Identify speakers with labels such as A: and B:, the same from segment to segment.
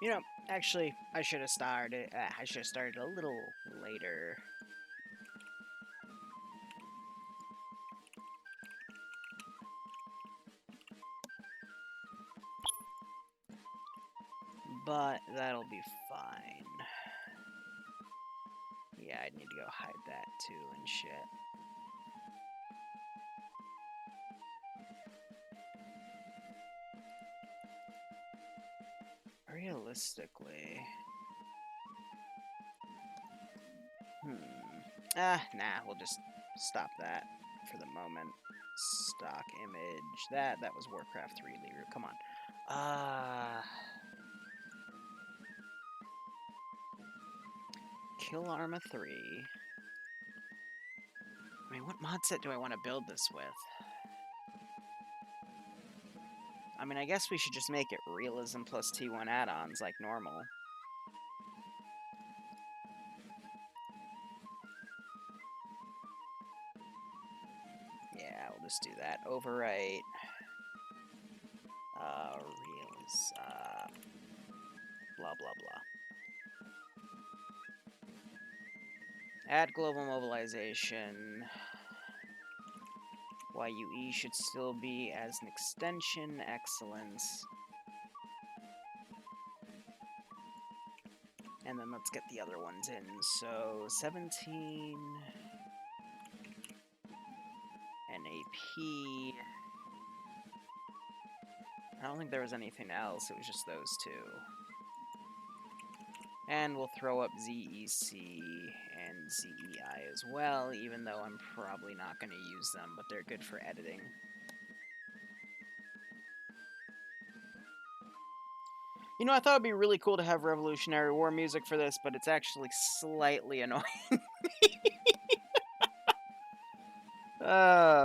A: You know, actually, I should have started. I should have started a little later. But that'll be fine. Yeah, I need to go hide that too and shit. Realistically... nah, we'll just stop that for the moment. Stock image. That was Warcraft 3, Liru. Come on. Kill Arma 3. I mean, what mod set do I want to build this with? I mean, I guess we should just make it realism plus T1 add-ons like normal. Yeah, we'll just do that. Overwrite. Blah, blah, blah. Add global mobilization. YUE should still be as an extension. Excellence. And then let's get the other ones in. So, 17... NAP... I don't think there was anything else, it was just those two. And we'll throw up ZEC and ZEI as well, even though I'm probably not going to use them, but they're good for editing. You know, I thought it'd be really cool to have Revolutionary War music for this, but it's actually slightly annoying.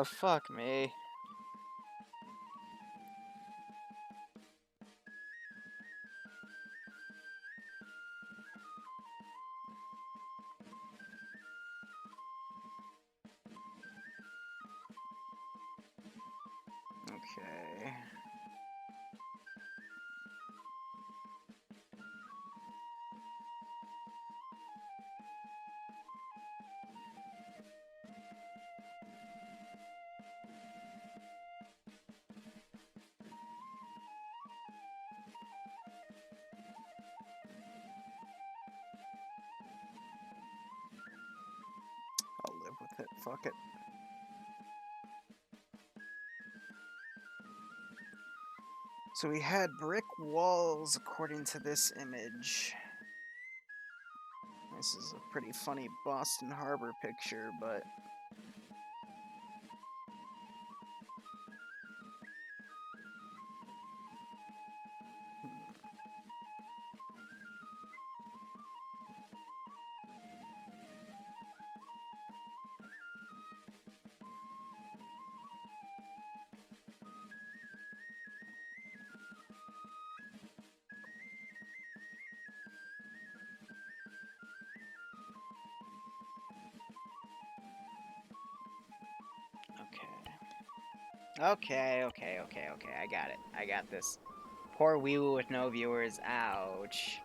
A: Fuck me. Okay. I'll live with it. Fuck it. So we had brick walls according to this image. This is a pretty funny Boston Harbor picture, but... Okay, I got it. I got this. Poor Weewoo with no viewers. Ouch.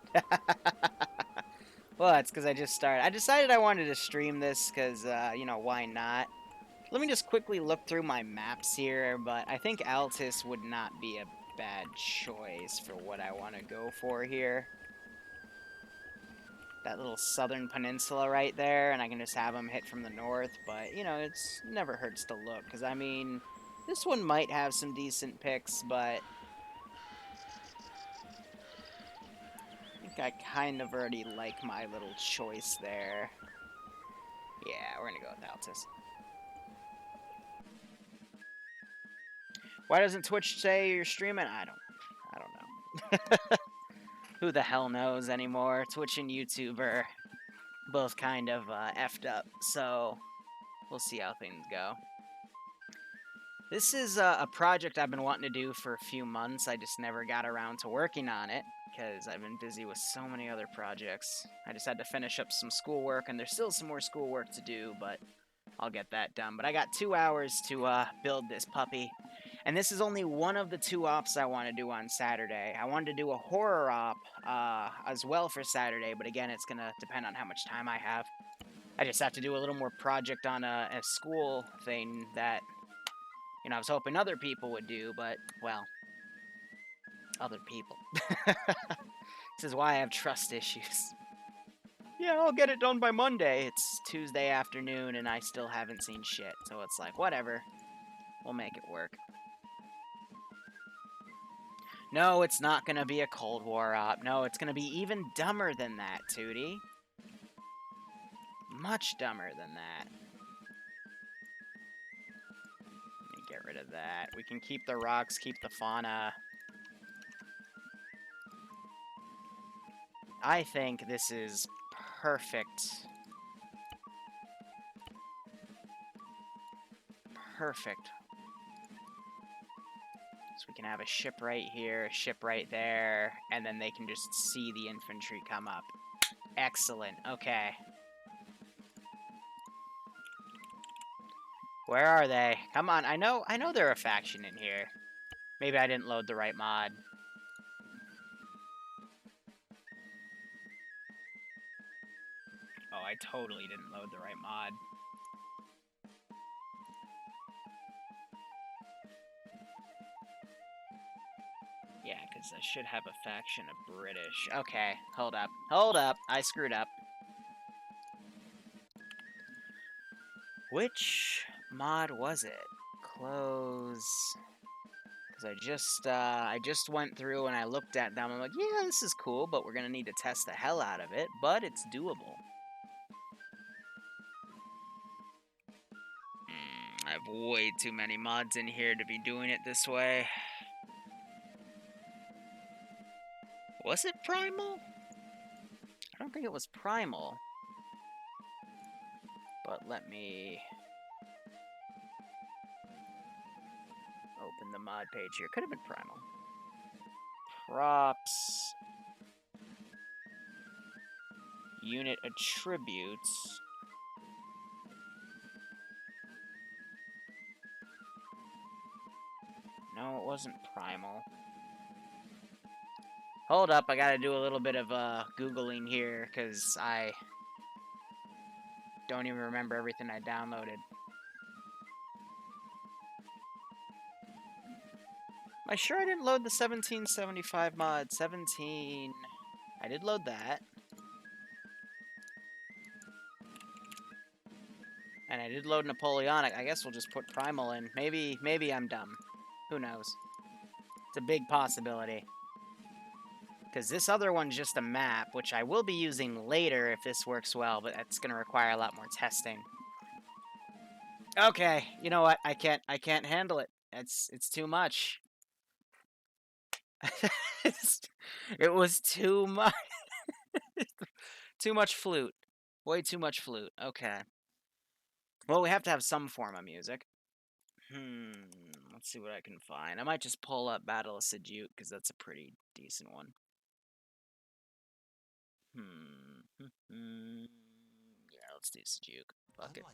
A: Well, it's because I just started. I decided I wanted to stream this because, you know, why not? Let me just quickly look through my maps here, but I think Altus would not be a bad choice for what I want to go for here. That little southern peninsula right there, and I can just have them hit from the north, but, you know, it's never hurts to look, because, I mean, this one might have some decent picks, but I think I kind of already like my little choice there. Yeah, we're gonna go with Altus. Why doesn't Twitch say you're streaming? I don't know. Who the hell knows anymore? Twitch and YouTube are both kind of effed up, so we'll see how things go. This is a project I've been wanting to do for a few months. I just never got around to working on it because I've been busy with so many other projects. I just had to finish up some schoolwork, and there's still some more schoolwork to do, but I'll get that done. But I got 2 hours to build this puppy. And this is only one of the 2 ops I want to do on Saturday. I wanted to do a horror op as well for Saturday, but again, it's going to depend on how much time I have. I just have to do a little more project on a school thing that, you know, I was hoping other people would do, but, well, other people. This is why I have trust issues. Yeah, I'll get it done by Monday. It's Tuesday afternoon, and I still haven't seen shit, so it's like, whatever. We'll make it work. No, it's not gonna be a Cold War op. No, it's gonna be even dumber than that, Tootie. Much dumber than that. Let me get rid of that. We can keep the rocks, keep the fauna. I think this is perfect. Perfect. So we can have a ship right here, a ship right there, and then they can just see the infantry come up. Excellent. Okay. Where are they? Come on. I know they're a faction in here. Maybe I didn't load the right mod. Oh, I totally didn't load the right mod. Yeah, because I should have a faction of British. Okay, hold up. Hold up. I screwed up. Which mod was it? Close. Because I just went through and I looked at them. I'm like, yeah, this is cool, but we're going to need to test the hell out of it. But it's doable. I have way too many mods in here to be doing it this way. Was it Primal? I don't think it was Primal. But let me open the mod page here. Could have been Primal. Props. Unit attributes. No, it wasn't Primal. Hold up, I gotta do a little bit of Googling here, because I don't even remember everything I downloaded. Am I sure I didn't load the 1775 mod? 17... I did load that. And I did load Napoleonic. I guess we'll just put Primal in. Maybe I'm dumb. Who knows? It's a big possibility. Because this other one's just a map, which I will be using later if this works well, but that's going to require a lot more testing. Okay, you know what? I can't handle it. It's too much. It was too much. Too much flute. Way too much flute. Okay. Well, we have to have some form of music. Let's see what I can find. I might just pull up Battle of Sejuk, because that's a pretty decent one. Yeah, let's do Sejuk. Fuck it.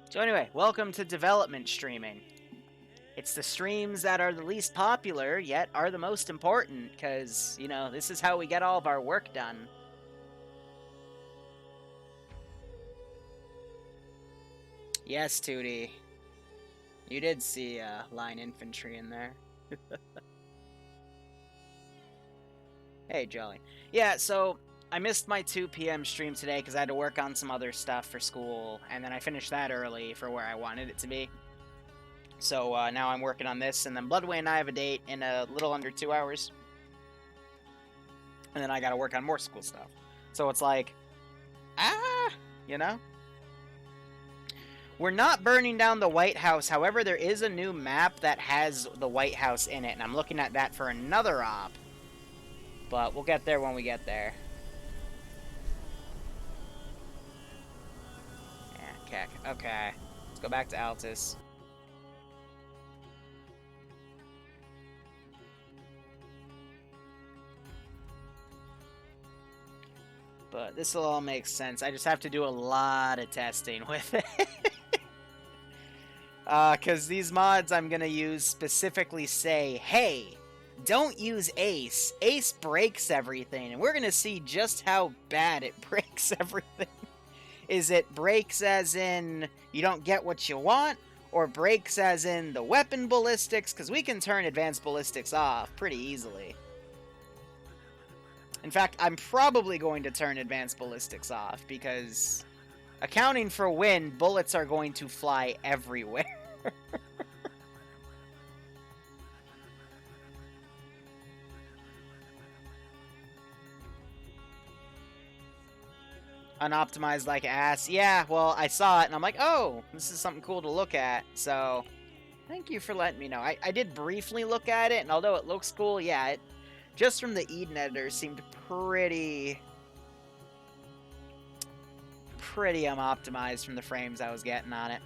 A: So anyway, welcome to development streaming. It's the streams that are the least popular, yet are the most important, because, you know, this is how we get all of our work done. Yes, Tootie. You did see line infantry in there. Hey, Jolly. Yeah, so I missed my 2 p.m. stream today because I had to work on some other stuff for school, and then I finished that early for where I wanted it to be. So now I'm working on this, and then Bloodway and I have a date in a little under 2 hours. And then I gotta work on more school stuff. So it's like, you know? We're not burning down the White House, however, there is a new map that has the White House in it, and I'm looking at that for another op. But we'll get there when we get there. Yeah, Keck. Okay. Let's go back to Altus. But this will all make sense. I just have to do a lot of testing with it. Because these mods I'm going to use specifically say, hey, don't use Ace. Ace breaks everything. And we're going to see just how bad it breaks everything. Is it breaks as in you don't get what you want? Or breaks as in the weapon ballistics? Because we can turn advanced ballistics off pretty easily. In fact, I'm probably going to turn advanced ballistics off, because accounting for wind, bullets are going to fly everywhere. Unoptimized like ass. Yeah, well, I saw it, and I'm like, oh, this is something cool to look at, so thank you for letting me know. I did briefly look at it, and although it looks cool, yeah, it just from the Eden editor seemed pretty optimized from the frames I was getting on it.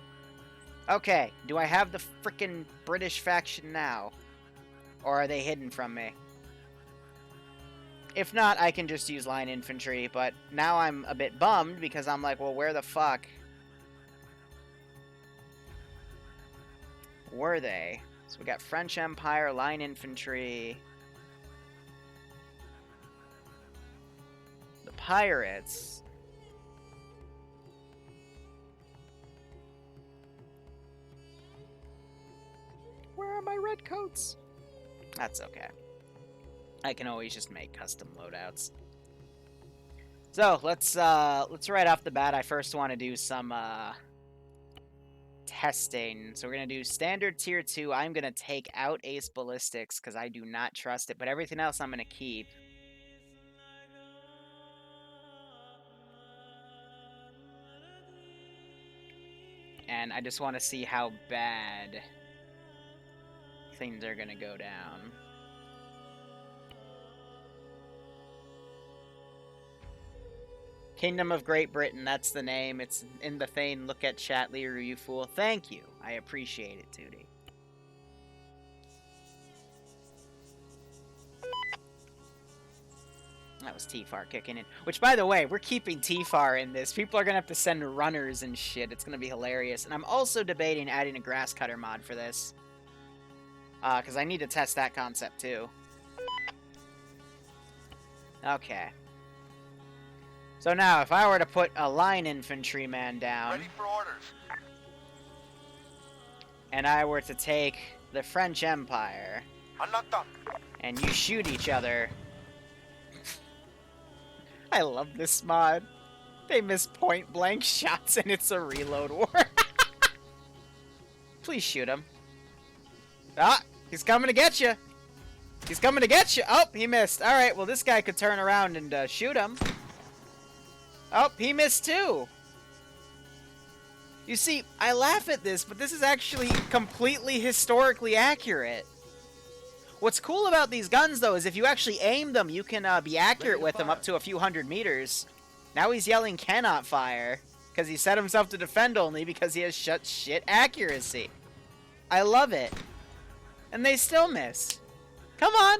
A: Okay, do I have the frickin' British faction now? Or are they hidden from me? If not, I can just use line infantry, but now I'm a bit bummed because I'm like, well, where the fuck were they? So we got French Empire, line infantry, the pirates. Where are my red coats? That's okay. I can always just make custom loadouts. So let's right off the bat. I first want to do some testing. So we're gonna do standard tier 2. I'm gonna take out Ace Ballistics because I do not trust it, but everything else I'm gonna keep. And I just want to see how bad things are gonna go down. Kingdom of Great Britain, that's the name. It's in the Thane. Look at chat, Liru, you fool. Thank you. I appreciate it, Tootie. That was T-Far kicking in. Which, by the way, we're keeping T-Far in this. People are going to have to send runners and shit. It's going to be hilarious. And I'm also debating adding a grass cutter mod for this. Because I need to test that concept, too. Okay. So now, if I were to put a line infantryman down...
B: Ready for orders.
A: And I were to take the French Empire...
B: I'm not done.
A: And you shoot each other... I love this mod. They miss point-blank shots and it's a reload war. Please shoot him. Ah! He's coming to get you! He's coming to get you! Oh, he missed. Alright, well this guy could turn around and shoot him. Oh, he missed too! You see, I laugh at this, but this is actually completely historically accurate. What's cool about these guns, though, is if you actually aim them, you can be accurate with them up to a few hundred meters. Now he's yelling cannot fire, because he set himself to defend only because he has shit accuracy. I love it. And they still miss. Come on!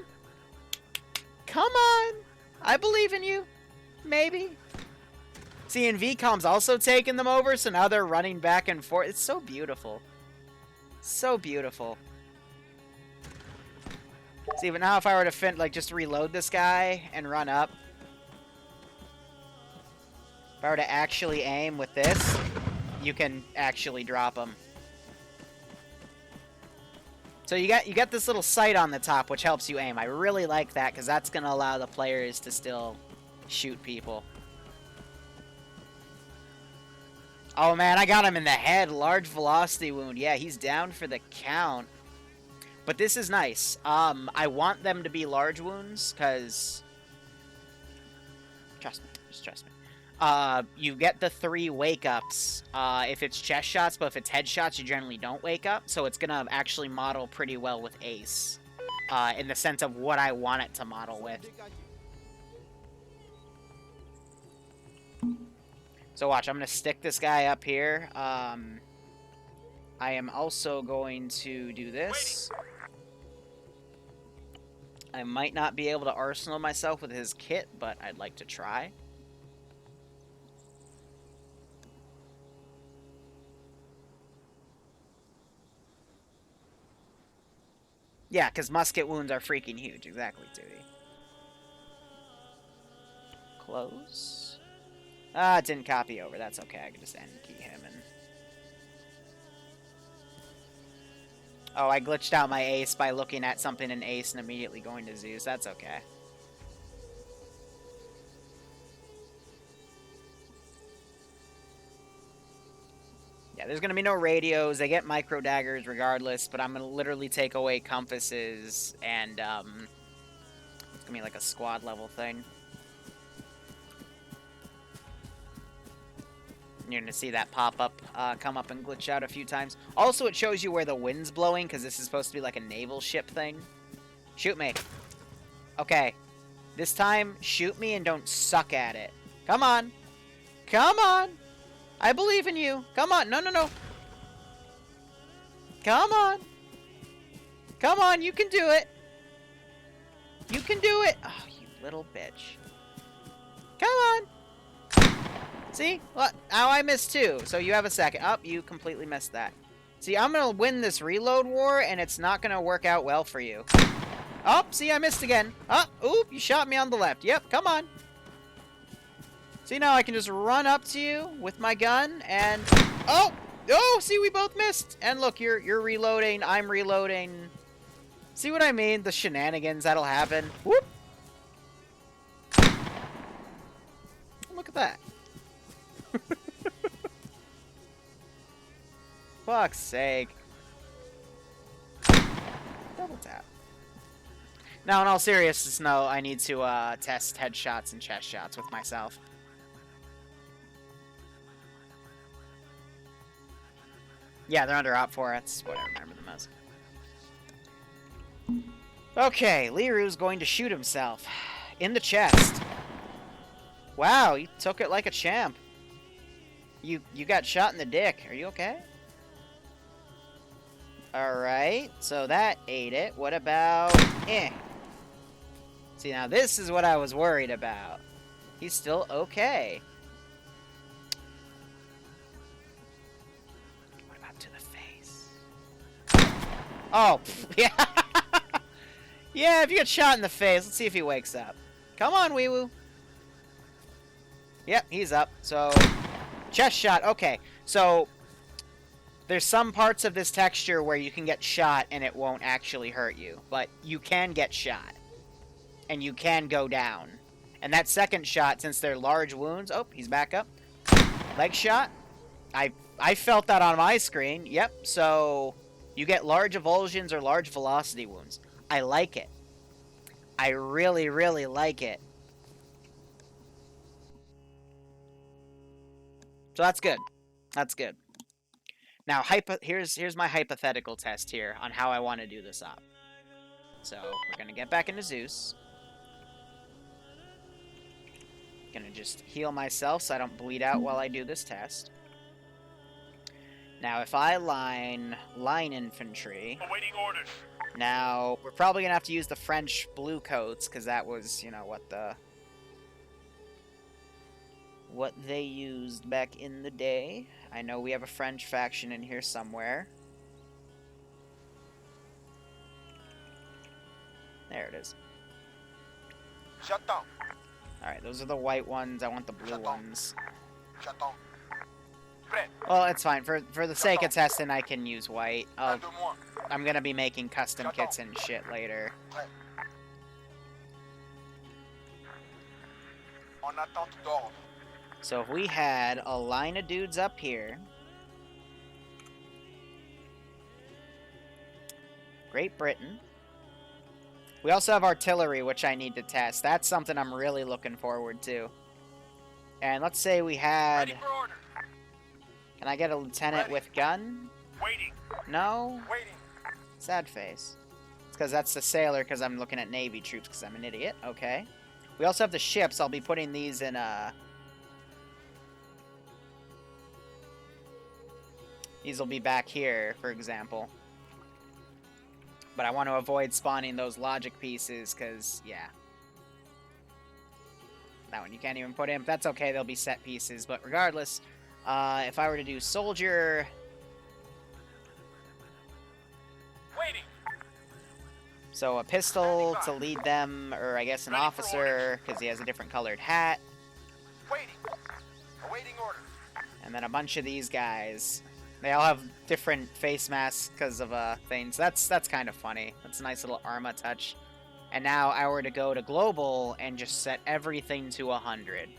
A: Come on! I believe in you. Maybe. See, and VCOM's also taking them over, so now they're running back and forth. It's so beautiful. So beautiful. See, but now if I were to just reload this guy and run up. If I were to actually aim with this, you can actually drop him. So you got this little sight on the top, which helps you aim. I really like that, because that's going to allow the players to still shoot people. Oh man, I got him in the head. Large velocity wound. Yeah, he's down for the count. But this is nice. I want them to be large wounds, because... Trust me. Just trust me. You get the 3 wake-ups if it's chest shots, but if it's headshots, you generally don't wake up. So it's going to actually model pretty well with Ace. In the sense of what I want it to model with. So watch, I'm going to stick this guy up here. I am also going to do this. I might not be able to arsenal myself with his kit, but I'd like to try. Yeah, because musket wounds are freaking huge. Exactly, Tootie. Close. Ah, it didn't copy over. That's okay. I can just end key him and... Oh, I glitched out my ace by looking at something in ace and immediately going to Zeus. That's okay. Yeah, there's going to be no radios. They get micro daggers regardless, but I'm going to literally take away compasses and, it's going to be like a squad level thing. You're going to see that pop up, come up and glitch out a few times. Also, it shows you where the wind's blowing, because this is supposed to be like a naval ship thing. Shoot me. Okay. This time, shoot me and don't suck at it. Come on. Come on. I believe in you. Come on. No, no, no. Come on. Come on. You can do it. You can do it. Oh, you little bitch. Come on. See? Well, now I missed two. So you have a second. Oh, you completely missed that. See, I'm going to win this reload war, and it's not going to work out well for you. Oh, see, I missed again. Oh, oop, you shot me on the left. Yep, come on. See, now I can just run up to you with my gun and... Oh! Oh, see, we both missed. And look, you're reloading, I'm reloading. See what I mean? The shenanigans that'll happen. Whoop! Look at that. Fuck's sake. Double tap. Now, in all seriousness, no, I need to test headshots and chest shots with myself. Yeah, they're under Op 4. That's what I remember them as. Okay, Liru's going to shoot himself. In the chest. Wow, you took it like a champ. You got shot in the dick. Are you okay? Alright, so that ate it. What about... See, now this is what I was worried about. He's still okay. What about to the face? Oh, yeah. Yeah, if you get shot in the face, let's see if he wakes up. Come on, Wee-Woo. Yep, he's up. So, chest shot. Okay, so there's some parts of this texture where you can get shot and it won't actually hurt you. But you can get shot. And you can go down. And that second shot, since they're large wounds... Oh, he's back up. Leg shot. I felt that on my screen. Yep, so you get large avulsions or large velocity wounds. I like it. I really, really like it. So that's good. That's good. Now, here's my hypothetical test here on how I want to do this op. So, we're going to get back into Zeus. Gonna just heal myself so I don't bleed out while I do this test. Now, if I line infantry...
B: Awaiting orders.
A: Now, we're probably gonna have to use the French blue coats, because that was, you know, what they used back in the day. I know we have a French faction in here somewhere. There it is.
B: Shut down.
A: Alright, those are the white ones. I want the blue ones.
B: Shut down.
A: Well, it's fine. For the sake of testing, I can use white. I'm gonna be making custom kits and shit later. So if we had a line of dudes up here... Great Britain. We also have artillery, which I need to test. That's something I'm really looking forward to. And let's say we had... Can I get a lieutenant with gun?
B: Waiting.
A: No?
B: Waiting.
A: Sad face. It's because that's the sailor, because I'm looking at Navy troops, because I'm an idiot. Okay. We also have the ships. I'll be putting these in, These will be back here, for example. But I want to avoid spawning those logic pieces, because, yeah. That one you can't even put in. But that's okay, they'll be set pieces. But regardless, if I were to do soldier...
B: Waiting.
A: So a pistol to lead them, or I guess an officer, because he has a different colored hat.
B: Waiting. Awaiting orders.
A: And then a bunch of these guys. They all have different face masks because of things. That's kind of funny. That's a nice little Arma touch. And now I were to go to global and just set everything to 100.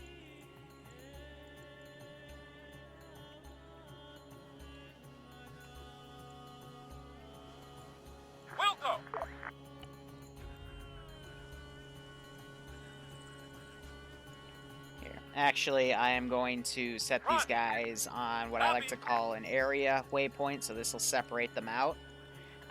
B: We'll go.
A: Here. Actually, I am going to set these guys on what I like to call an area waypoint, so this will separate them out.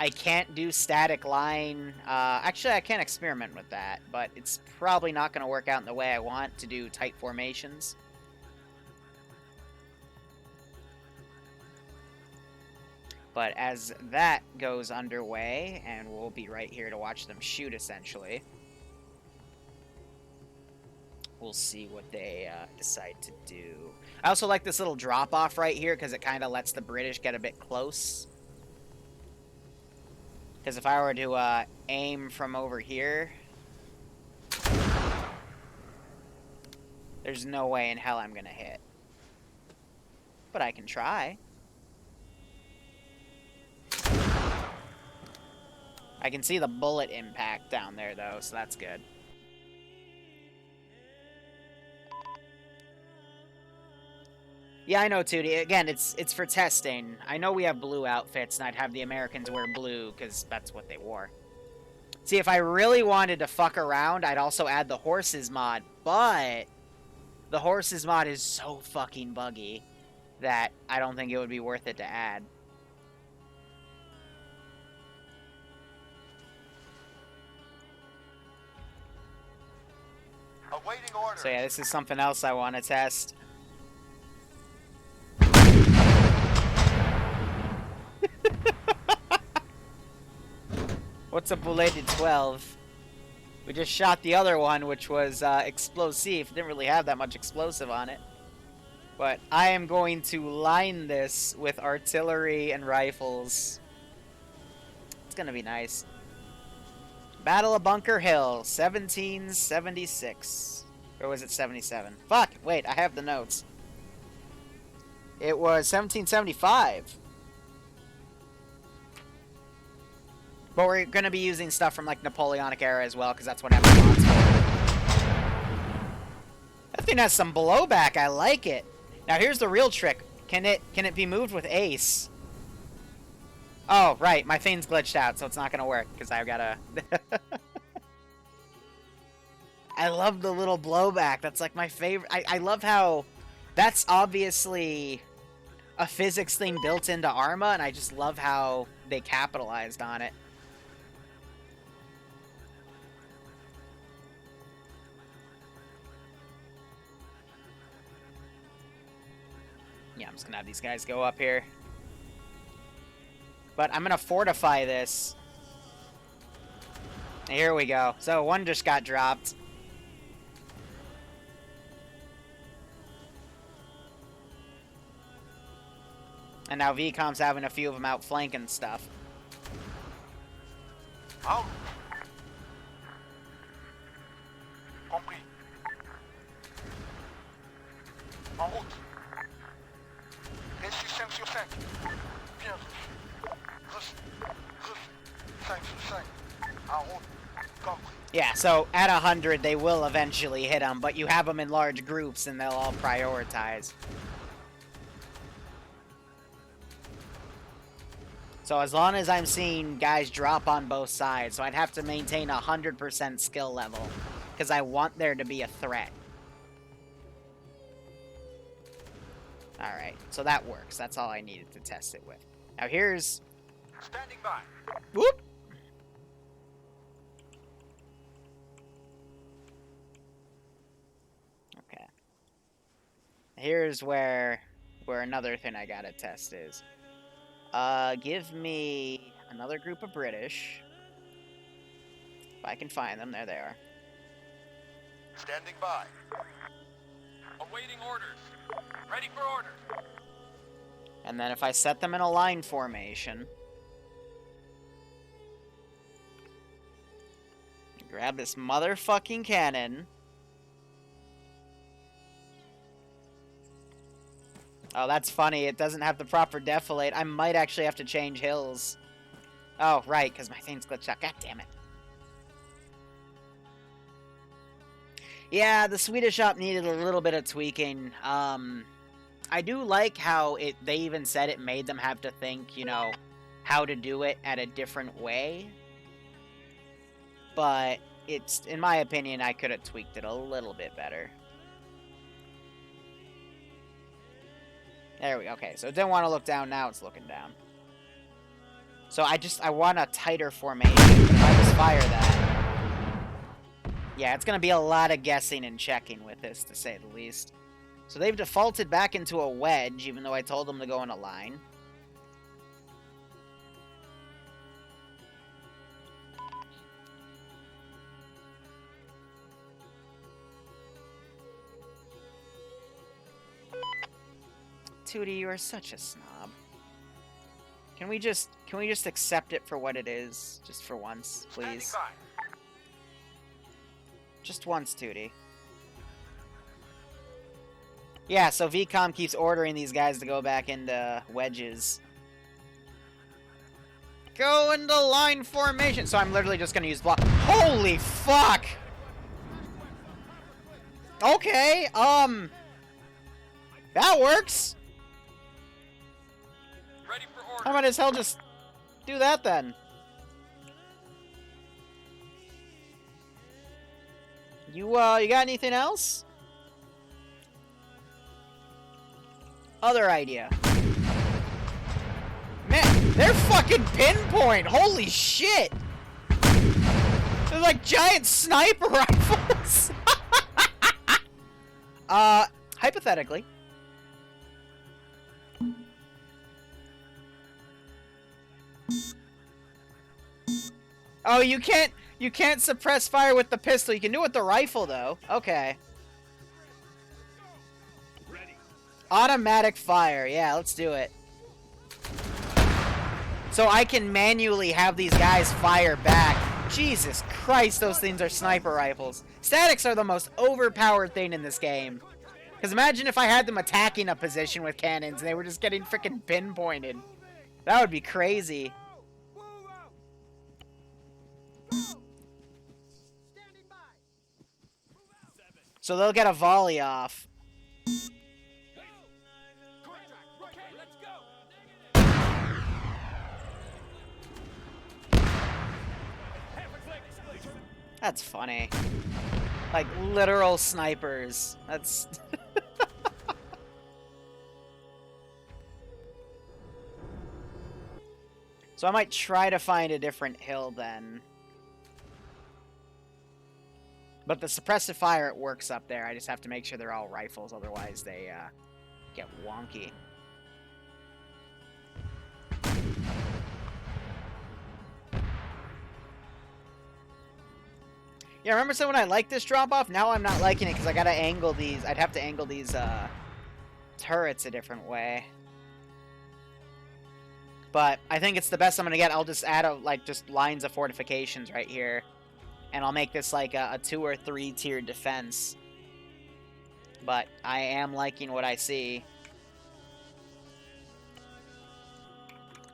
A: I can't do static line. Actually, I can experiment with that, but it's probably not going to work out in the way I want to do tight formations. But as that goes underway, and we'll be right here to watch them shoot, essentially, we'll see what they decide to do. I also like this little drop-off right here, because it kind of lets the British get a bit close. Because if I were to aim from over here, there's no way in hell I'm going to hit. But I can try. I can see the bullet impact down there, though, so that's good. Yeah, I know, Tootie. Again, it's for testing. I know we have blue outfits, and I'd have the Americans wear blue, because that's what they wore. See, if I really wanted to fuck around, I'd also add the horses mod, but the horses mod is so fucking buggy that I don't think it would be worth it to add.
B: Awaiting orders.
A: So yeah, this is something else I want to test. What's a belated 12? We just shot the other one, which was explosive. Didn't really have that much explosive on it. But I am going to line this with artillery and rifles. It's gonna be nice. Battle of Bunker Hill, 1776. Or was it 77? Fuck! Wait, I have the notes. It was 1775. But we're going to be using stuff from, like, Napoleonic era as well, because that's what happened lots for. That thing has some blowback. I like it. Now, here's the real trick. Can it be moved with Ace? Oh, right. My thing's glitched out, so it's not going to work, because I've got to... I love the little blowback. That's, like, my favorite. I love how... That's obviously a physics thing built into Arma, and I just love how they capitalized on it. Yeah, I'm just gonna have these guys go up here. But I'm gonna fortify this. Here we go. So one just got dropped. And now VCOM's having a few of them out flanking stuff.
B: Oh. Compris. En route. Reçu 5 sur 5. Bien reçu. Reçu. Reçu. 5 sur 5. En route. Compris.
A: Yeah, so at 100 they will eventually hit them, but you have them in large groups and they'll all prioritize. So as long as I'm seeing guys drop on both sides, so I'd have to maintain 100% skill level, because I want there to be a threat. Alright, so that works. That's all I needed to test it with. Now here's...
B: Standing by.
A: Whoop! Okay. Here's where another thing I gotta test is. Give me another group of British. If I can find them, there they are.
B: Standing by. Awaiting orders. Ready for orders.
A: And then if I set them in a line formation, Grab this motherfucking cannon. Oh, that's funny. It doesn't have the proper defilate. I might actually have to change hills. Oh, right, because my thing's glitched out. God damn it. Yeah, the Swedish shop needed a little bit of tweaking. I do like how they even said it made them have to think, you know, how to do it at a different way. But it's, in my opinion, I could have tweaked it a little bit better. There we go. Okay, so it didn't want to look down. Now it's looking down. So I want a tighter formation. But if I just fire that... Yeah, it's going to be a lot of guessing and checking with this, to say the least. So they've defaulted back into a wedge, even though I told them to go in a line. Tootie, you are such a snob. Can we just accept it for what it is, just for once, please? Just once, Tootie. Yeah, so VCOM keeps ordering these guys to go back into wedges. Go into line formation. So I'm literally just gonna use block. Holy fuck! Okay, that works.
B: Ready for order.
A: How about as hell just do that then? You got anything else? Other idea. Man, they're fucking pinpoint. Holy shit. They're like giant sniper rifles. Hypothetically. Oh, you can't suppress fire with the pistol. You can do it with the rifle though. Okay. Automatic fire. Yeah, let's do it. So I can manually have these guys fire back. Jesus Christ, those things are sniper rifles. Statics are the most overpowered thing in this game. Because imagine if I had them attacking a position with cannons and they were just getting freaking pinpointed. That would be crazy. So they'll get a volley off. That's funny. Like, literal snipers. That's... So I might try to find a different hill then. But the suppressive fire, it works up there. I just have to make sure they're all rifles, otherwise they get wonky. Yeah, remember when I liked this drop-off? Now I'm not liking it because I gotta angle these. I'd have to angle these turrets a different way. But I think it's the best I'm gonna get. I'll just add just lines of fortifications right here. And I'll make this like a 2 or 3 tier defense. But I am liking what I see.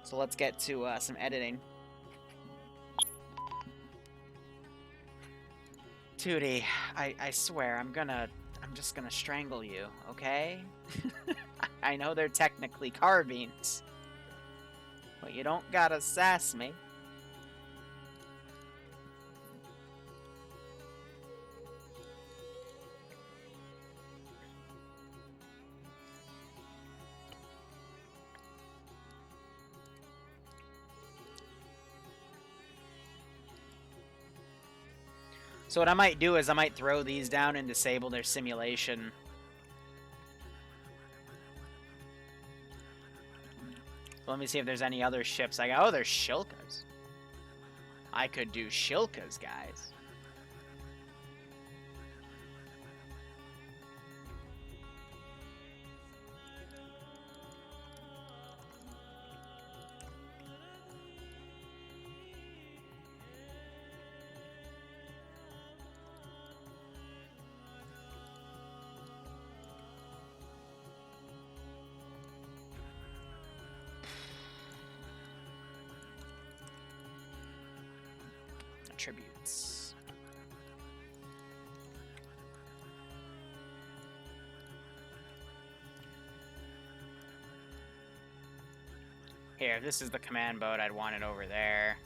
A: So let's get to some editing. Tootie, I swear, I'm just gonna strangle you, okay? I know they're technically carbines. But you don't gotta sass me. So what I might do is I might throw these down and disable their simulation. Let me see if there's any other ships. Oh, there's Shilkas. I could do Shilkas, guys. attributes. Here, this is the command boat. I'd want it over there.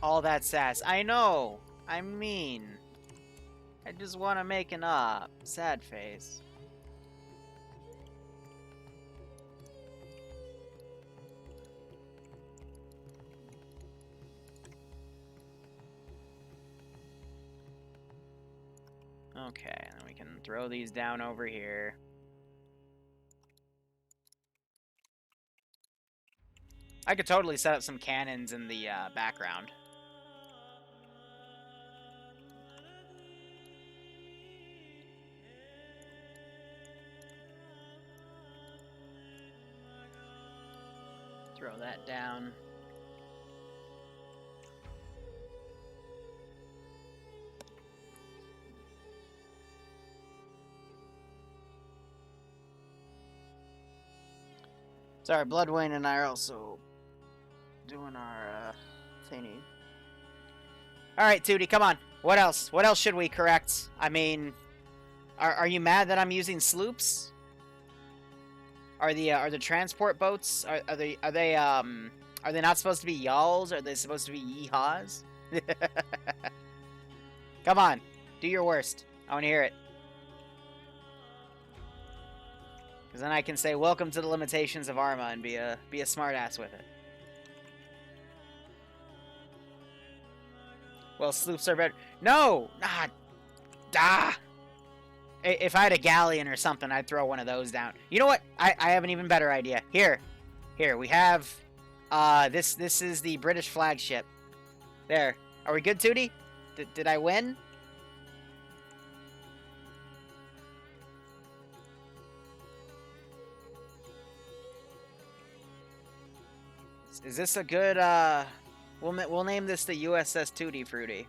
A: All that sass. I know. I mean, I just want to make an up. Sad face. Okay, and then we can throw these down over here. I could totally set up some cannons in the background. Throw that down. Sorry, Bloodwayne and I are also doing our thingy. Alright, Tootie, come on. What else? What else should we correct? I mean, are you mad that I'm using sloops? Are the transport boats are they not supposed to be yawls? Are they supposed to be yeehaws? Come on, do your worst. I want to hear it. Because then I can say, welcome to the limitations of Arma and be a smartass with it. Well, sloops are better. No! If I had a galleon or something, I'd throw one of those down. You know what? I have an even better idea. Here, we have, this is the British flagship. There. Are we good, Tootie? Did I win? Is this a good, we'll name this the USS Tutti Frutti.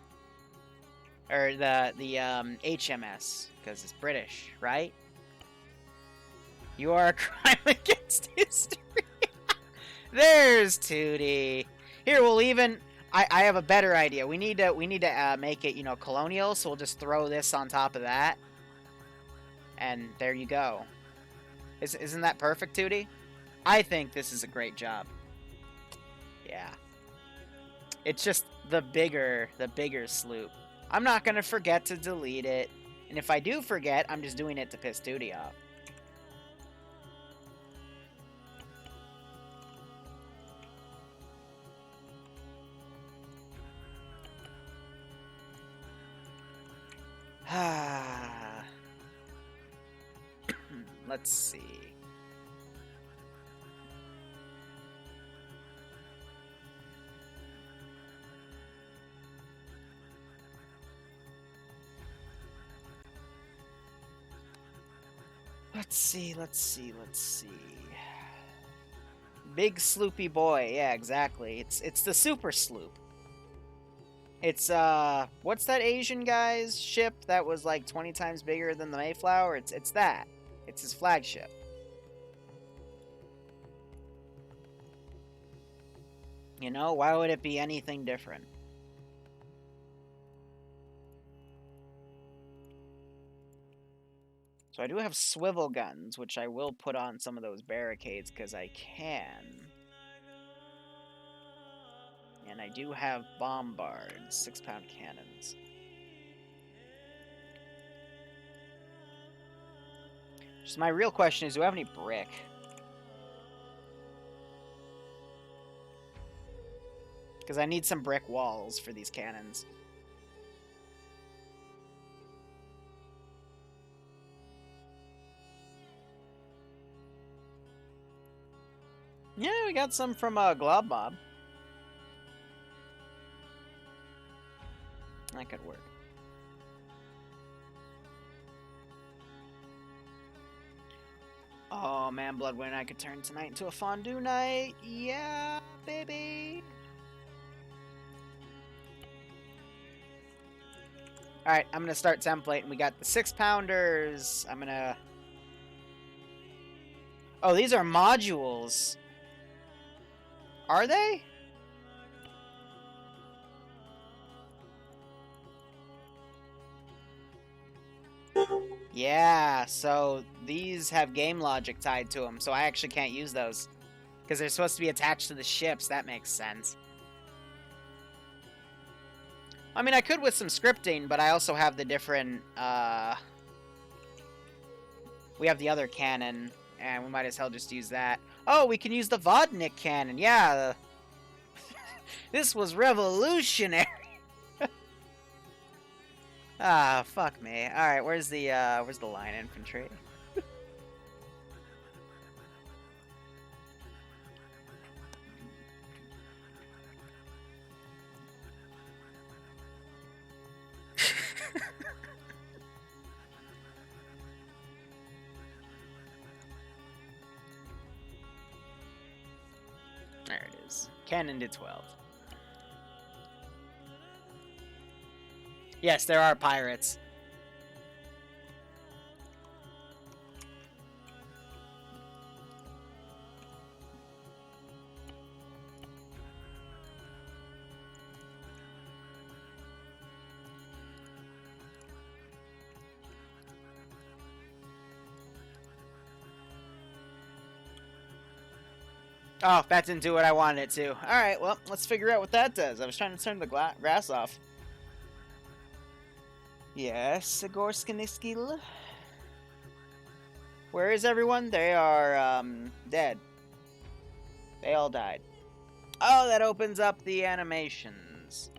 A: Or the HMS, because it's British, right? You are a crime against history. There's Tootie. Here, we'll even... I have a better idea. We need to make it, you know, colonial, so we'll just throw this on top of that. And there you go. Isn't that perfect, Tootie? I think this is a great job. Yeah. It's just the bigger sloop. I'm not going to forget to delete it. And if I do forget, I'm just doing it to piss Tootie off. Let's see. Let's see. Big sloopy boy. Yeah, exactly. It's the super sloop. It's, what's that Asian guy's ship that was like 20 times bigger than the Mayflower? It's that. It's his flagship. You know, why would it be anything different? So I do have swivel guns, which I will put on some of those barricades because I can. And I do have bombards, 6-pound cannons. Just my real question is, do I have any brick? Because I need some brick walls for these cannons. Yeah, we got some from Glob Mob. That could work. Oh man, Bloodwind, I could turn tonight into a fondue night. Yeah, baby. Alright, I'm gonna start templating. We got the 6-pounders. I'm gonna Oh, these are modules. Are they? Yeah, so these have game logic tied to them, so I actually can't use those. Because they're supposed to be attached to the ships, that makes sense. I mean, I could with some scripting, but I also have the different, we have the other cannon, and we might as well just use that. Oh, we can use the VODS cannon, yeah. This was revolutionary. Ah, fuck me. Alright, where's the line infantry? There it is. Cannon to 12. Yes, there are pirates. Oh, that didn't do what I wanted it to. Alright, well, let's figure out what that does. I was trying to turn the grass off. Yes, Sigorskiniskil. Where is everyone? They are, dead. They all died. Oh, that opens up the animations.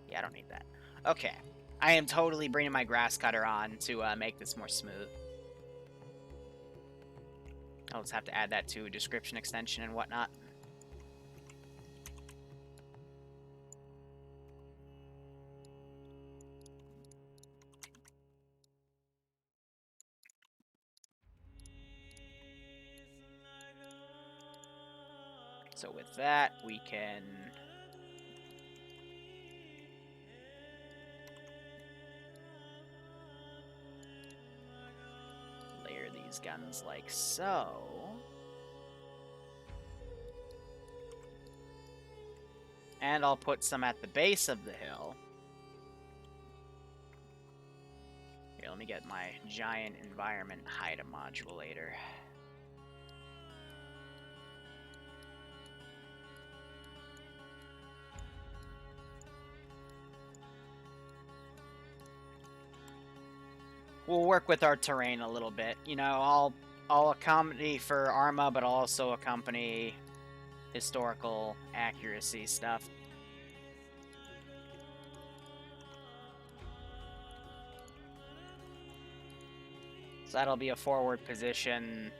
A: Yeah, I don't need that. Okay. I am totally bringing my grass cutter on to make this more smooth. I'll just have to add that to a description extension and whatnot. So with that, we can layer these guns like so. And I'll put some at the base of the hill. Here, let me get my giant environment HIDA modulator. We'll work with our terrain a little bit. You know, I'll accompany for Arma, but I'll also accompany historical accuracy stuff. So that'll be a forward position.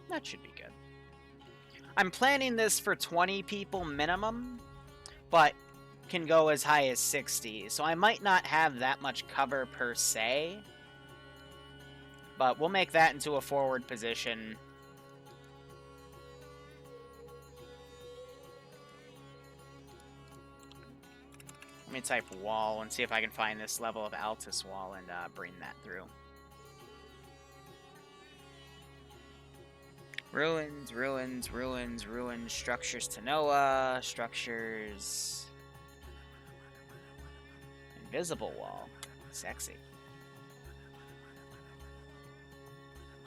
A: That should be good. I'm planning this for 20 people minimum, but can go as high as 60. So I might not have that much cover per se, but we'll make that into a forward position. Let me type wall and see if I can find this level of Altus wall and bring that through. Ruins, ruins, ruins, ruins, structures to Noah, structures... Invisible wall. Sexy.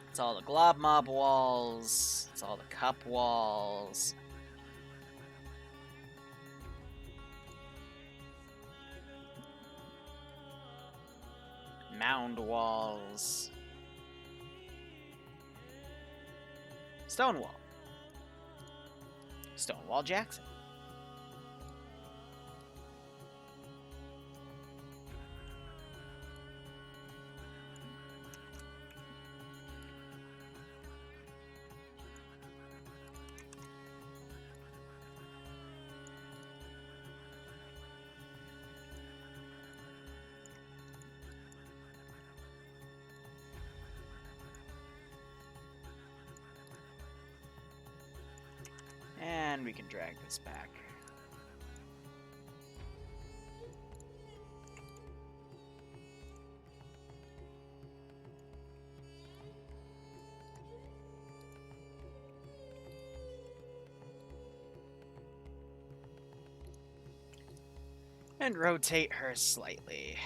A: It's all the glob mob walls. It's all the cup walls. Mound walls. Stonewall. Stonewall Jackson. And we can drag this back. And rotate her slightly.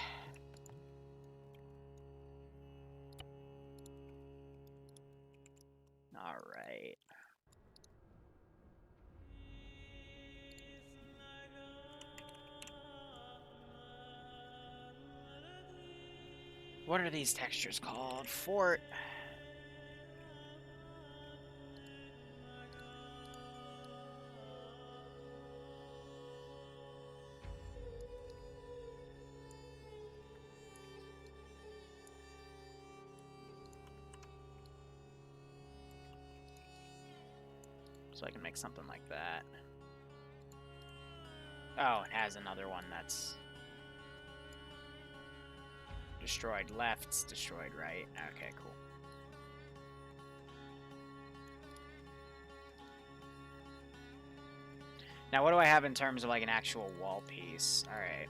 A: Alright. What are these textures called? Fort. So I can make something like that. Oh, it has another one that's destroyed left's destroyed right. Okay, cool. Now, what do I have in terms of like an actual wall piece? Alright.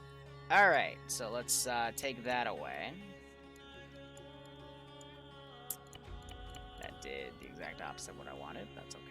A: Alright, so let's take that away. That did the exact opposite of what I wanted. That's okay.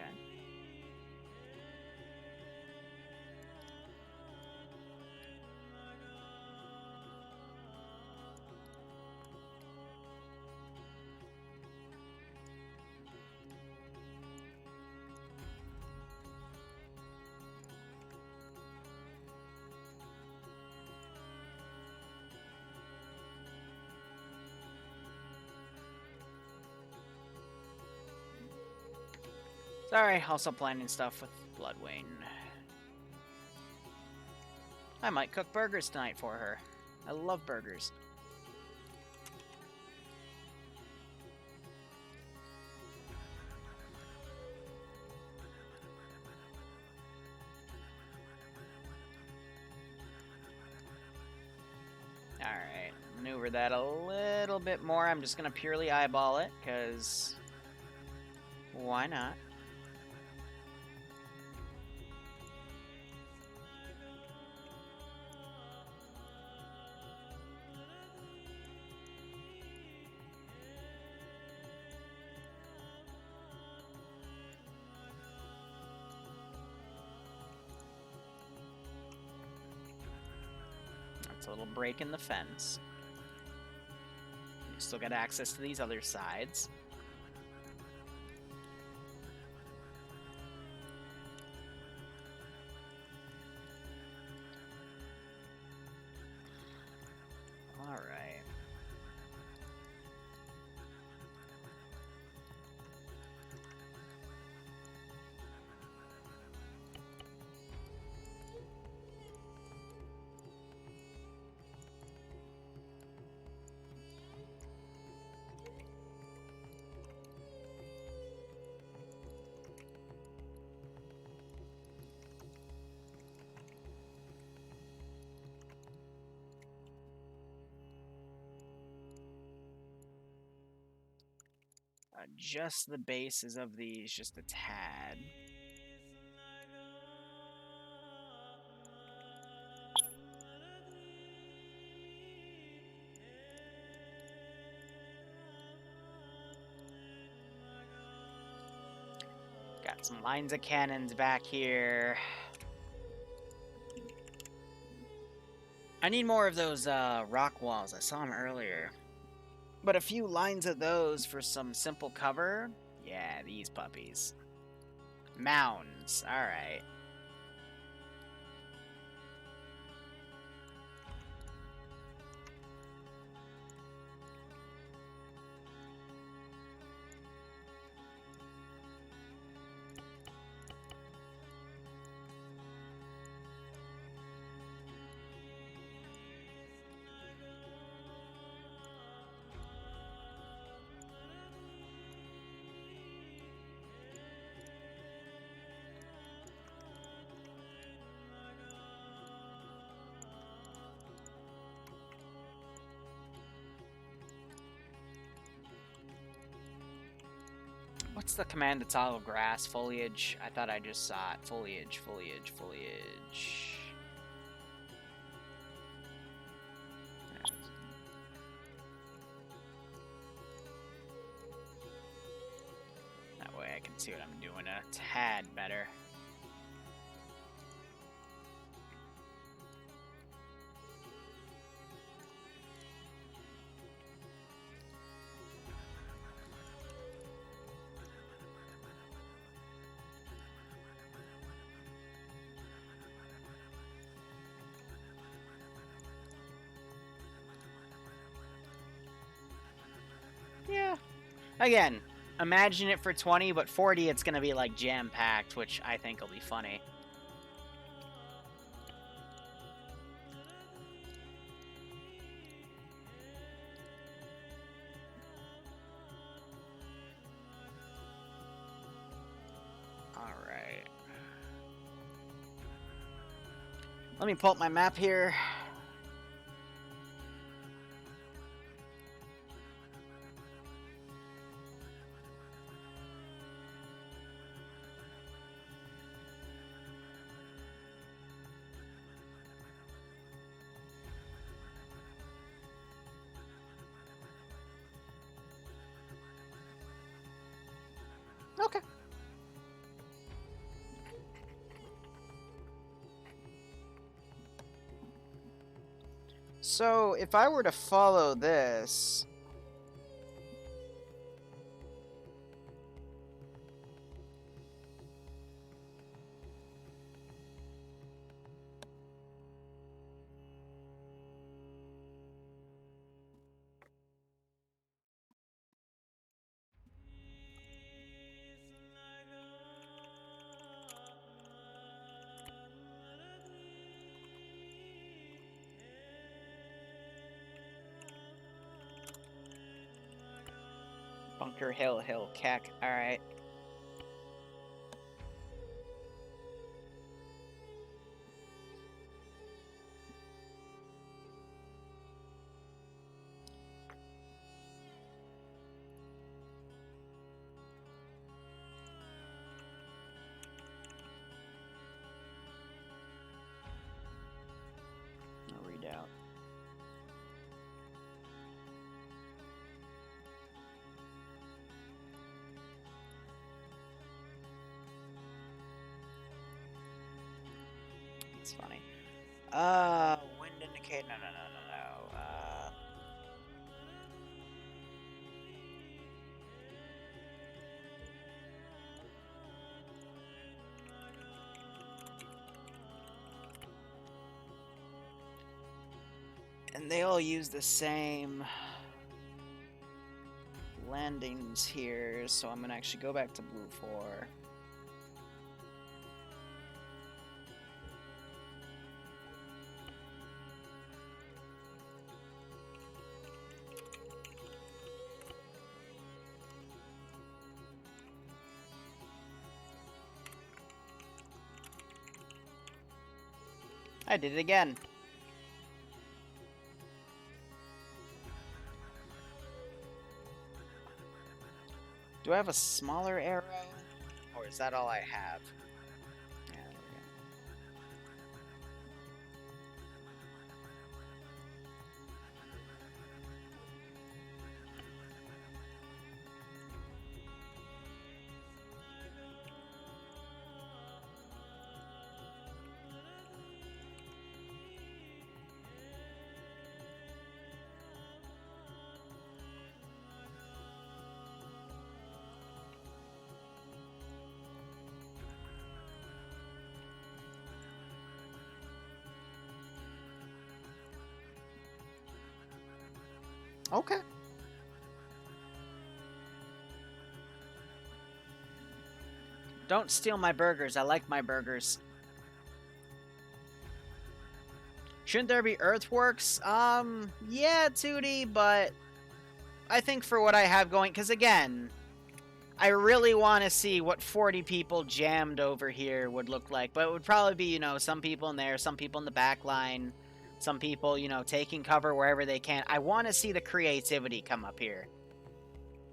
A: Sorry, also planning stuff with Bloodwing. I might cook burgers tonight for her. I love burgers. Alright, maneuver that a little bit more. I'm just going to purely eyeball it, because why not? That's a little break in the fence. You still got access to these other sides. Alright. Adjust the bases of these just a tad. Got some lines of cannons back here. I need more of those rock walls. I saw them earlier. But a few lines of those for some simple cover. Yeah, these puppies. Mounds. Alright. What's the command to toggle grass? Foliage? I thought I just saw it. Foliage, foliage, foliage. That way I can see what I'm doing a tad better. Again, imagine it for 20, but 40 it's gonna be like jam-packed, which I think will be funny. Alright. Let me pull up my map here. Okay. So, if I were to follow this... Bunker Hill, Keck. Alright. No redoubt. It's funny. Wind indicator. No. And they all use the same landings here, so I'm gonna actually go back to Blue 4. I did it again. Do I have a smaller arrow? Or is that all I have? Yeah, there we go. Okay. Don't steal my burgers. I like my burgers. Shouldn't there be earthworks? Yeah, 2D, but I think for what I have going, because again, I really want to see what 40 people jammed over here would look like. But it would probably be, you know, some people in there, some people in the back line, some people, you know, taking cover wherever they can. I want to see the creativity come up here.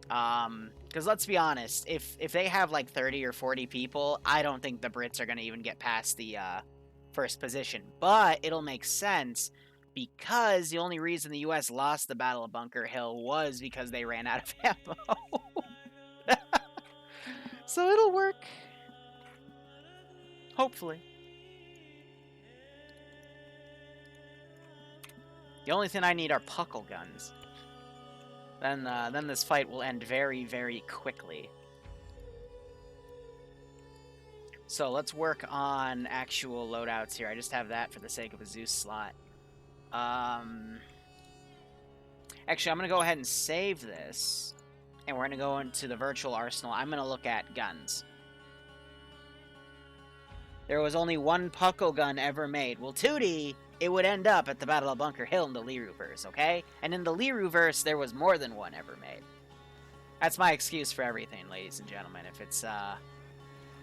A: Because let's be honest, if they have like 30 or 40 people, I don't think the Brits are going to even get past the first position. But it'll make sense because the only reason the U.S. lost the Battle of Bunker Hill was because they ran out of ammo. So it'll work. Hopefully. The only thing I need are puckle guns. Then this fight will end very, very quickly. So let's work on actual loadouts here. I just have that for the sake of a Zeus slot. Actually, I'm going to go ahead and save this. And we're going to go into the virtual arsenal. I'm going to look at guns. There was only one Puckle gun ever made. Well, Tootie, it would end up at the Battle of Bunker Hill in the Liru-verse, okay? And in the Liru-verse, there was more than one ever made. That's my excuse for everything, ladies and gentlemen.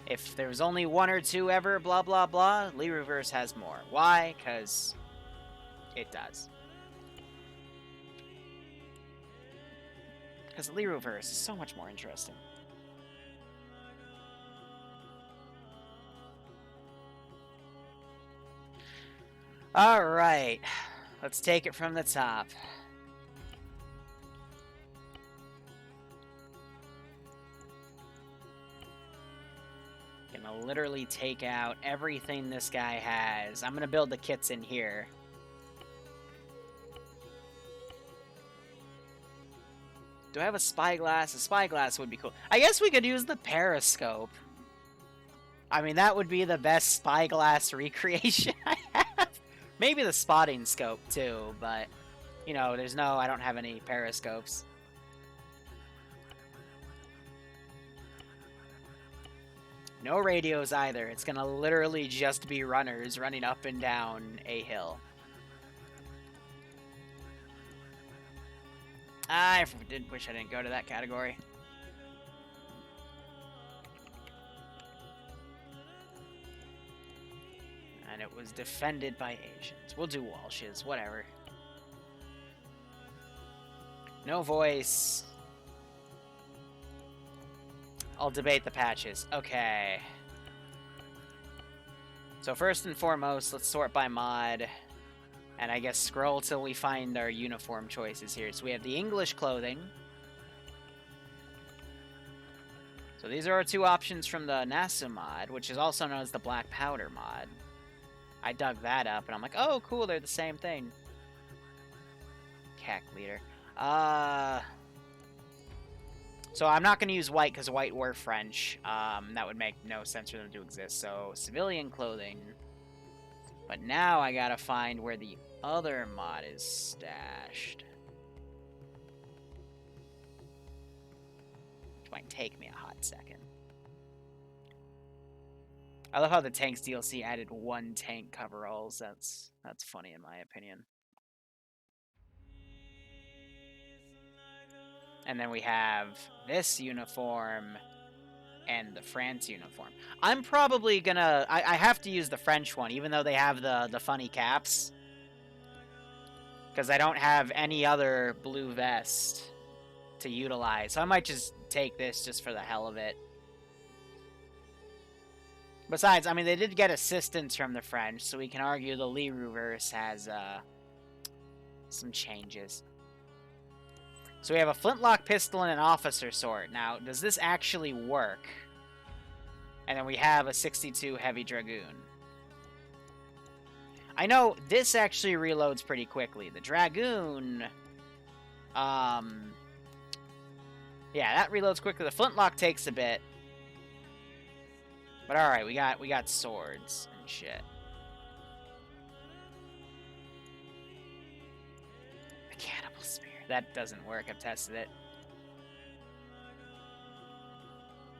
A: If there was only one or two ever, blah, blah, blah, Liru-verse has more. Why? Because it does. Because the Liru-verse is so much more interesting. Alright. Let's take it from the top. Gonna literally take out everything this guy has. I'm gonna build the kits in here. Do I have a spyglass? A spyglass would be cool. I guess we could use the periscope. I mean, that would be the best spyglass recreation I have. Maybe the spotting scope, too, but, you know, I don't have any periscopes. No radios either. It's gonna literally just be runners running up and down a hill. I wish I didn't go to that category. And it was defended by Asians. We'll do Walshes, whatever. No voice. I'll debate the patches. Okay. So first and foremost, let's sort by mod. And I guess scroll till we find our uniform choices here. So we have the English clothing. So these are our two options from the Nasu mod, which is also known as the Black Powder mod. I dug that up, and I'm like, oh, cool, they're the same thing. CAC leader. So I'm not going to use white, because white were French. That would make no sense for them to exist. So civilian clothing. But now I gotta find where the other mod is stashed. Which might take me a hot second. I love how the Tanks DLC added one tank coveralls. That's funny in my opinion. And then we have this uniform and the France uniform. I'm probably gonna... I have to use the French one, even though they have the funny caps. Because I don't have any other blue vest to utilize. So I might just take this just for the hell of it. Besides, I mean, they did get assistance from the French, so we can argue the Liru-verse has some changes. So we have a flintlock pistol and an officer sword. Now, does this actually work? And then we have a 62 heavy dragoon. I know this actually reloads pretty quickly. The dragoon, yeah, that reloads quickly. The flintlock takes a bit. But all right, we got swords and shit. The cannibal spear. That doesn't work. I've tested it.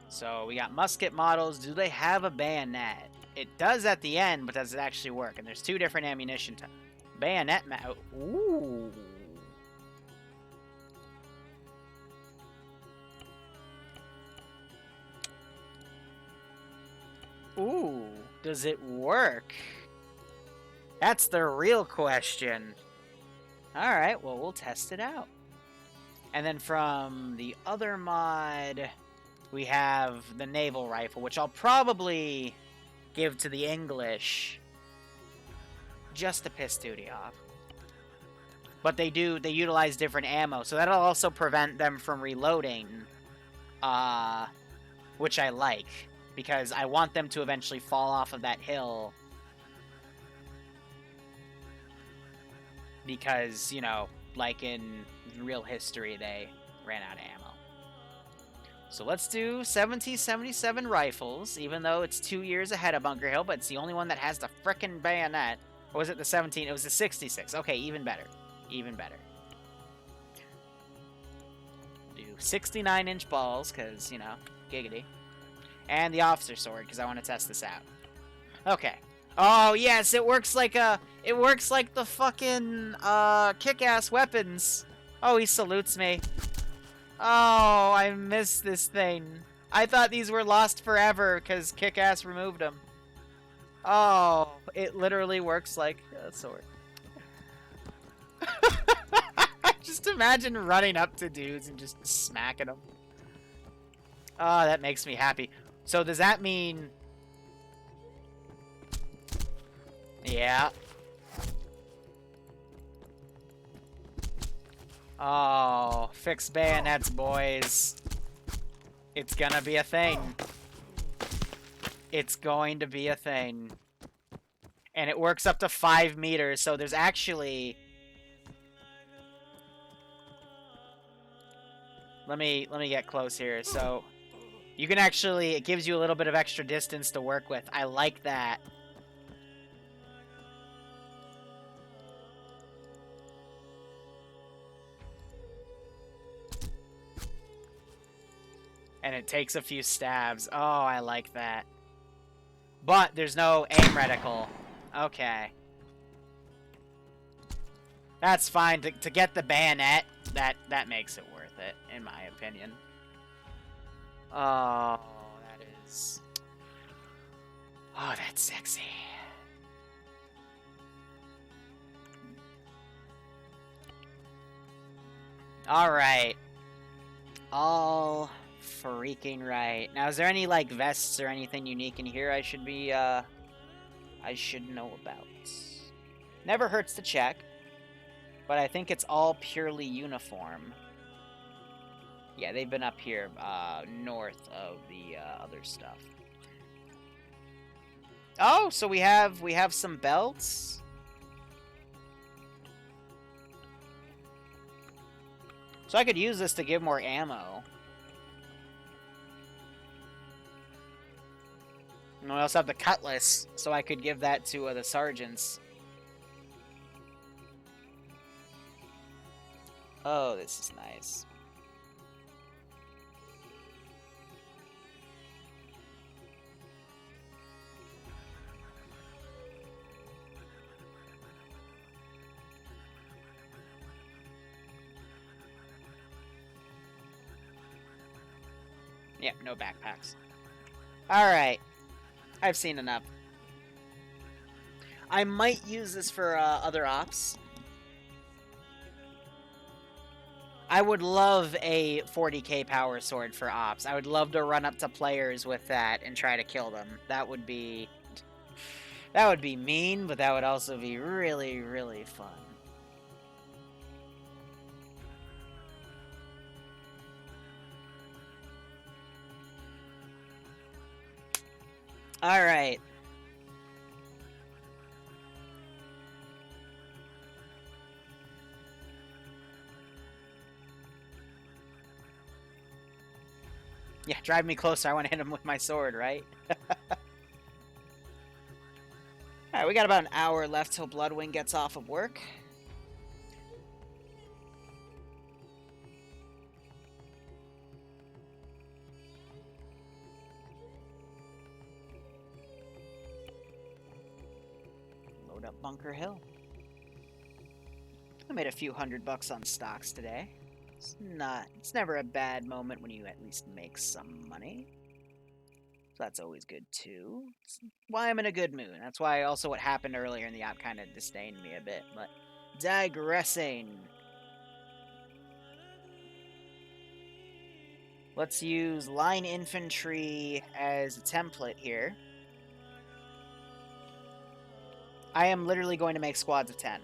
A: So we got musket models. Do they have a bayonet? It does at the end, but does it actually work? And there's two different ammunition types. Bayonet ooh. Ooh. Does it work? That's the real question. Alright, well, we'll test it out. And then from the other mod, we have the naval rifle, which I'll probably give to the English just to piss duty off. But they utilize different ammo, so that'll also prevent them from reloading, which I like, because I want them to eventually fall off of that hill. Because, you know, like in real history, they ran out of ammo. So let's do 1777 rifles, even though it's 2 years ahead of Bunker Hill, but it's the only one that has the frickin' bayonet. Or was it the 17? It was the 66. Okay, even better. Even better. Do 69-inch balls, because, you know, giggity. And the officer sword, because I want to test this out. Okay. Oh, yes, it works like the fucking, kick-ass weapons. Oh, he salutes me. Oh, I missed this thing. I thought these were lost forever, because Kick-Ass removed them. Oh, it literally works like a sword. Just imagine running up to dudes and just smacking them. Oh, that makes me happy. So does that mean... Yeah. Oh, fix bayonets, boys. It's gonna be a thing. It's going to be a thing. And it works up to 5 meters, so there's actually... Let me get close here. So you can actually, it gives you a little bit of extra distance to work with. I like that. And it takes a few stabs. Oh, I like that. But there's no aim reticle. Okay. That's fine. To get the bayonet, that makes it worth it, in my opinion. Oh, that is... Oh, that's sexy. Alright. All freaking right. Now, is there any, like, vests or anything unique in here I should be, I should know about? Never hurts to check. But I think it's all purely uniform. Yeah, they've been up here, north of the, other stuff. Oh, so we have some belts? So I could use this to give more ammo. And we also have the cutlass, so I could give that to the sergeants. Oh, this is nice. Yeah, no backpacks. Alright. I've seen enough. I might use this for other ops. I would love a 40k power sword for ops. I would love to run up to players with that and try to kill them. That would be mean, but that would also be really, really fun. Alright. Yeah, drive me closer. I want to hit him with my sword, right? Alright, we got about an hour left till Bloodwing gets off of work. Load up Bunker Hill. I made a few $100 on stocks today. It's never a bad moment when you at least make some money. So that's always good too. It's why I'm in a good mood. That's why also what happened earlier in the op kind of disdained me a bit, but digressing. Let's use line infantry as a template here. I am literally going to make squads of 10.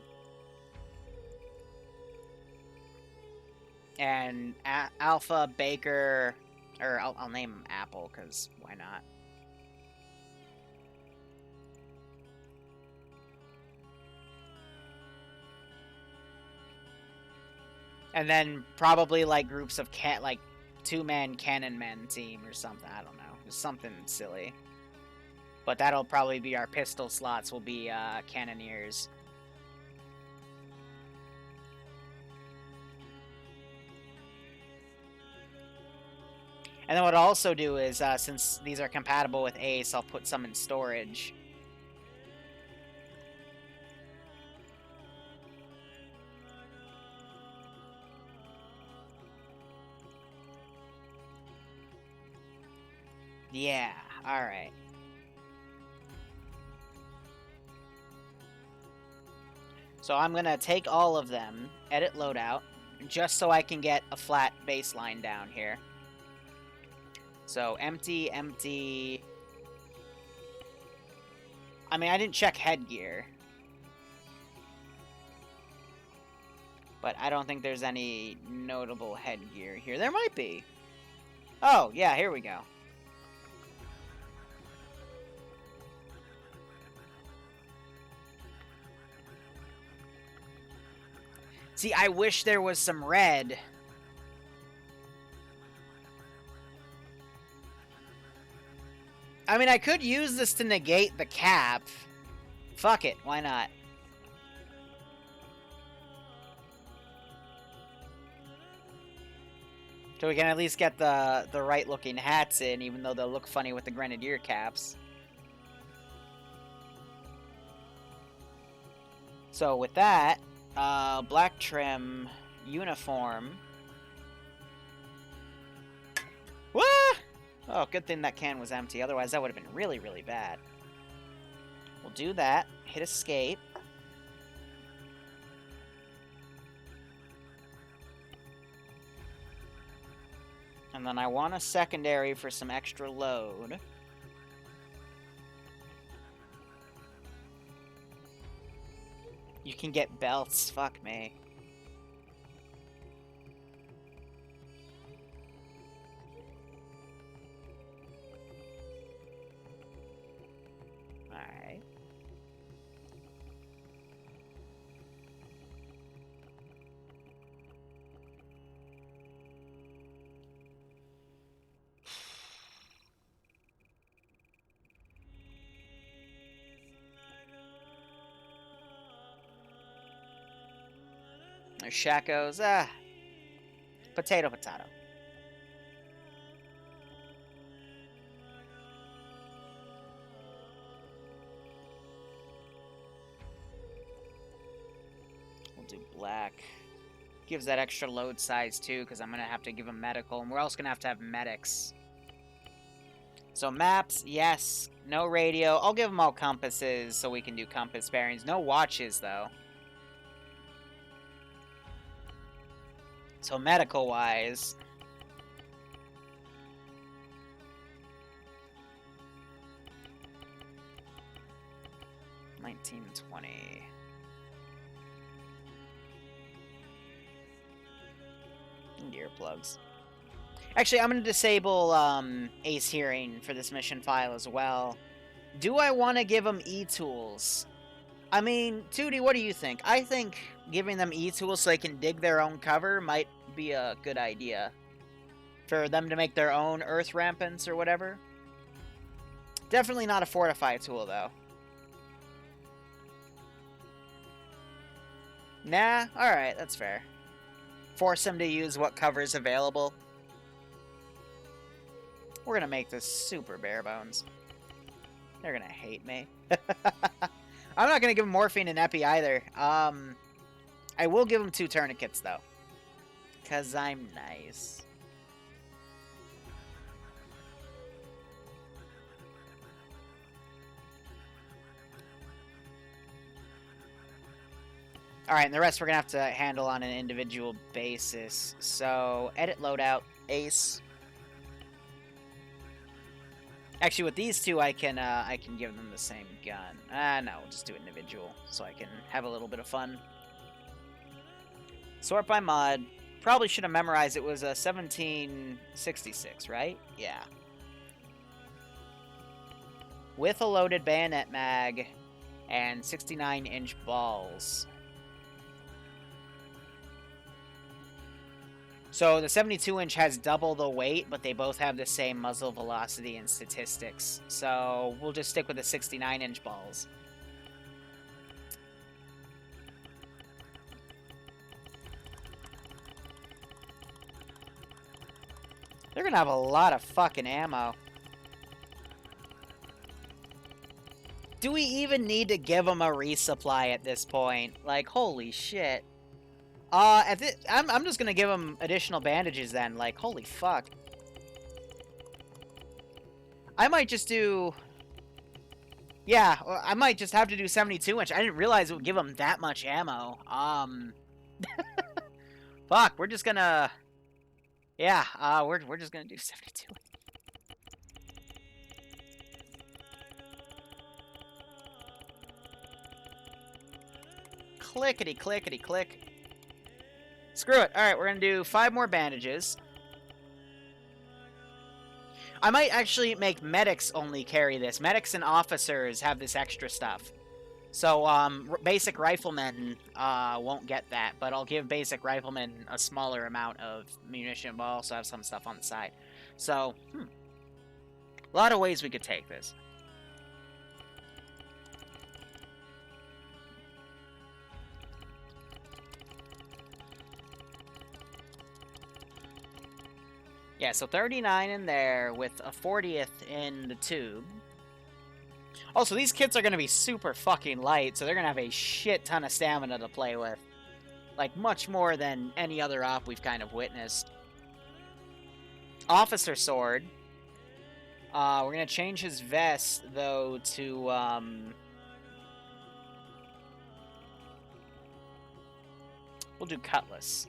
A: And Alpha, Baker, or I'll name him Apple, because why not? And then probably like groups of like 2-man cannon men team or something. I don't know. Just something silly. But that'll probably be our pistol slots will be cannoneers. And then what I'll also do is, since these are compatible with Ace, I'll put some in storage. Yeah, alright. So I'm gonna take all of them, edit loadout, just so I can get a flat baseline down here. So empty, empty. I mean, I didn't check headgear. But I don't think there's any notable headgear here. There might be. Oh, yeah, here we go. See, I wish there was some red. I mean, I could use this to negate the cap. Fuck it, why not? So we can at least get the right-looking hats in, even though they'll look funny with the grenadier caps. So with that, black trim, uniform. Wah! Oh, good thing that can was empty. Otherwise, that would have been really, really bad. We'll do that. Hit escape. And then I want a secondary for some extra load. You can get belts. Fuck me. Alright. There's Shacos. Potato, potato. We'll do black. Gives that extra load size too, because I'm going to have to give them medical, and we're also going to have medics. So maps, yes. No radio. I'll give them all compasses so we can do compass bearings. No watches, though. So medical-wise... 1920. And earplugs. Actually, I'm going to disable Ace Hearing for this mission file as well. Do I want to give them E-tools? I mean, Tootie, what do you think? I think giving them E-tools so they can dig their own cover might be a good idea. For them to make their own earth rampants or whatever. Definitely not a fortify tool, though. Nah? Alright, that's fair. Force them to use what cover is available. We're gonna make this super bare bones. They're gonna hate me. I'm not gonna give them morphine and epi either. I will give them 2 tourniquets, though. Because I'm nice. Alright, and the rest we're going to have to handle on an individual basis. So, edit loadout, Ace. Actually, with these two, I can give them the same gun. No, we'll just do individual, so I can have a little bit of fun. Sort by mod. Probably should have memorized it was a 1766, right? Yeah. With a loaded bayonet mag and 69-inch balls. So the 72-inch has double the weight, but they both have the same muzzle velocity and statistics. So we'll just stick with the 69-inch balls. They're gonna have a lot of fucking ammo. Do we even need to give them a resupply at this point? Like, holy shit. I'm just gonna give them additional bandages then. Like, holy fuck. I might just do... Yeah, I might just have to do 72 inch. I didn't realize it would give them that much ammo. Fuck, we're just gonna... Yeah, we're just gonna do 72. Clickety, clickety, click. Screw it. Alright, we're gonna do 5 more bandages. I might actually make medics only carry this. Medics and officers have this extra stuff. So, basic riflemen won't get that, but I'll give basic riflemen a smaller amount of munition, but I'll also have some stuff on the side. So, a lot of ways we could take this. Yeah, so 39 in there with a 40th in the tube. Also, these kits are going to be super fucking light, so they're going to have a shit ton of stamina to play with. Like, much more than any other op we've kind of witnessed. Officer Sword. We're going to change his vest, though, to, we'll do Cutlass.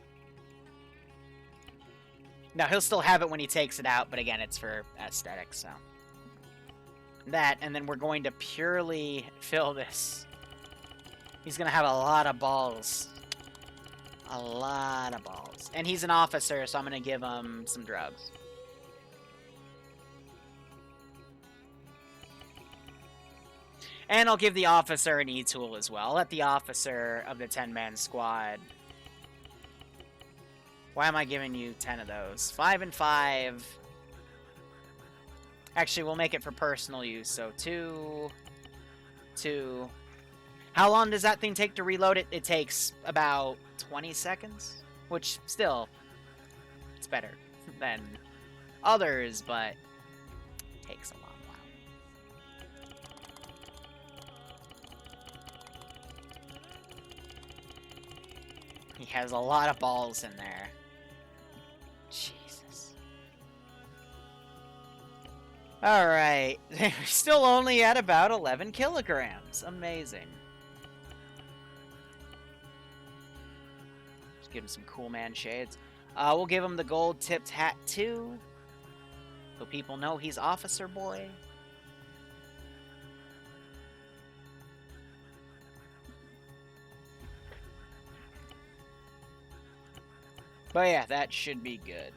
A: Now, he'll still have it when he takes it out, but again, it's for aesthetics, so. That, and then we're going to purely fill this. He's going to have a lot of balls. A lot of balls. And he's an officer, so I'm going to give him some drugs. And I'll give the officer an E-tool as well. I'll let the officer of the 10-man squad... Why am I giving you 10 of those? 5 and 5. Actually, we'll make it for personal use. So 2, 2. How long does that thing take to reload it? It takes about 20 seconds. Which, still, it's better than others, but it takes a long while. He has a lot of balls in there. Jesus. Alright. We're still only at about 11 kilograms. Amazing. Just give him some cool man shades. We'll give him the gold-tipped hat, too. So people know he's Officer Boy. But yeah, that should be good.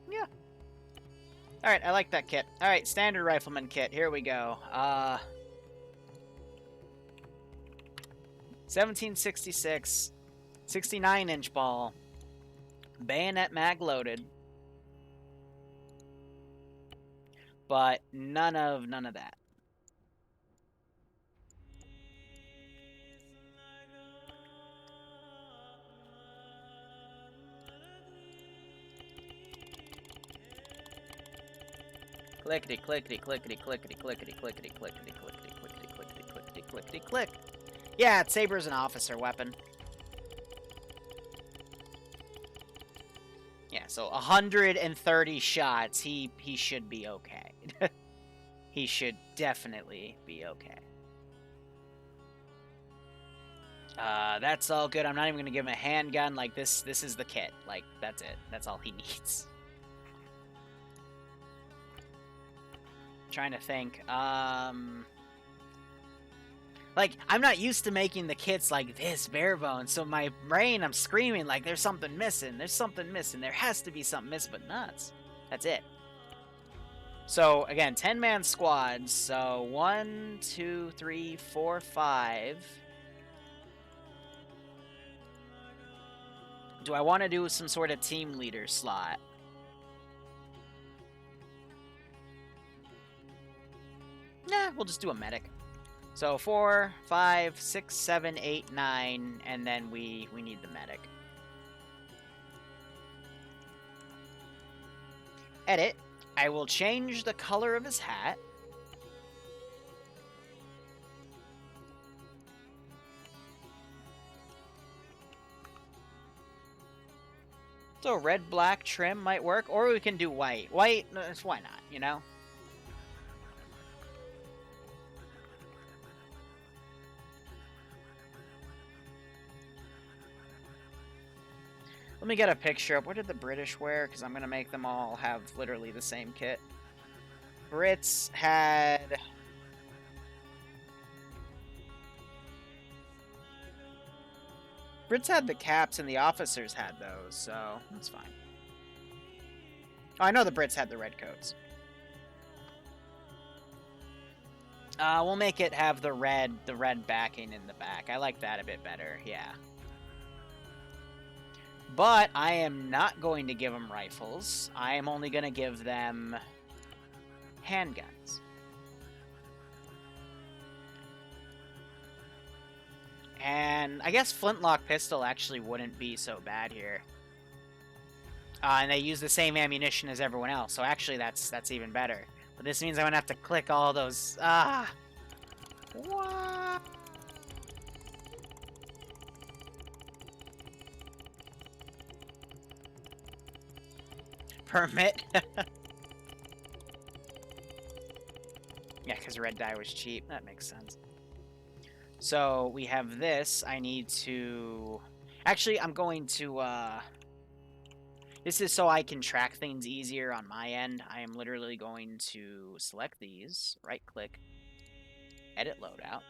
A: Yeah. Alright, I like that kit. Alright, standard rifleman kit. Here we go. 1766. 69-inch ball. Bayonet mag loaded. But none of that. Clickety, clickety, clickety, clickety, clickety, clickety, clickety, clickety, clickety, clickety, clickety, clickety, click. Yeah, Saber's an officer weapon. Yeah, so 130 shots. He should be okay. He should definitely be okay. That's all good. I'm not even gonna give him a handgun. Like, this is the kit. Like, that's it. That's all he needs. Trying to think. Like, I'm not used to making the kits like this, bare bones. So my brain, I'm screaming like, there's something missing. There's something missing. There has to be something missing, but nuts. That's it. So, again, 10-man squads. So, 1, 2, 3, 4, 5. Do I want to do some sort of team leader slot? Nah, we'll just do a medic. So 4, 5, 6, 7, 8, 9, and then we need the medic. Edit. I will change the color of his hat. So red-black trim might work, or we can do white. White, why not, you know? Let me get a picture of what did the British wear, because I'm going to make them all have literally the same kit. Brits had... Brits had the caps and the officers had those, so that's fine. Oh, I know the Brits had the red coats. We'll make it have the red backing in the back. I like that a bit better, yeah. But I am not going to give them rifles. I am only going to give them handguns. And I guess flintlock pistol actually wouldn't be so bad here. And they use the same ammunition as everyone else, so actually that's even better. But this means I'm gonna have to click all those. What? Permit. Yeah, because red dye was cheap. That makes sense. So we have this. I need to... Actually, I'm going to... This is so I can track things easier on my end. I am literally going to select these, right-click, edit loadout.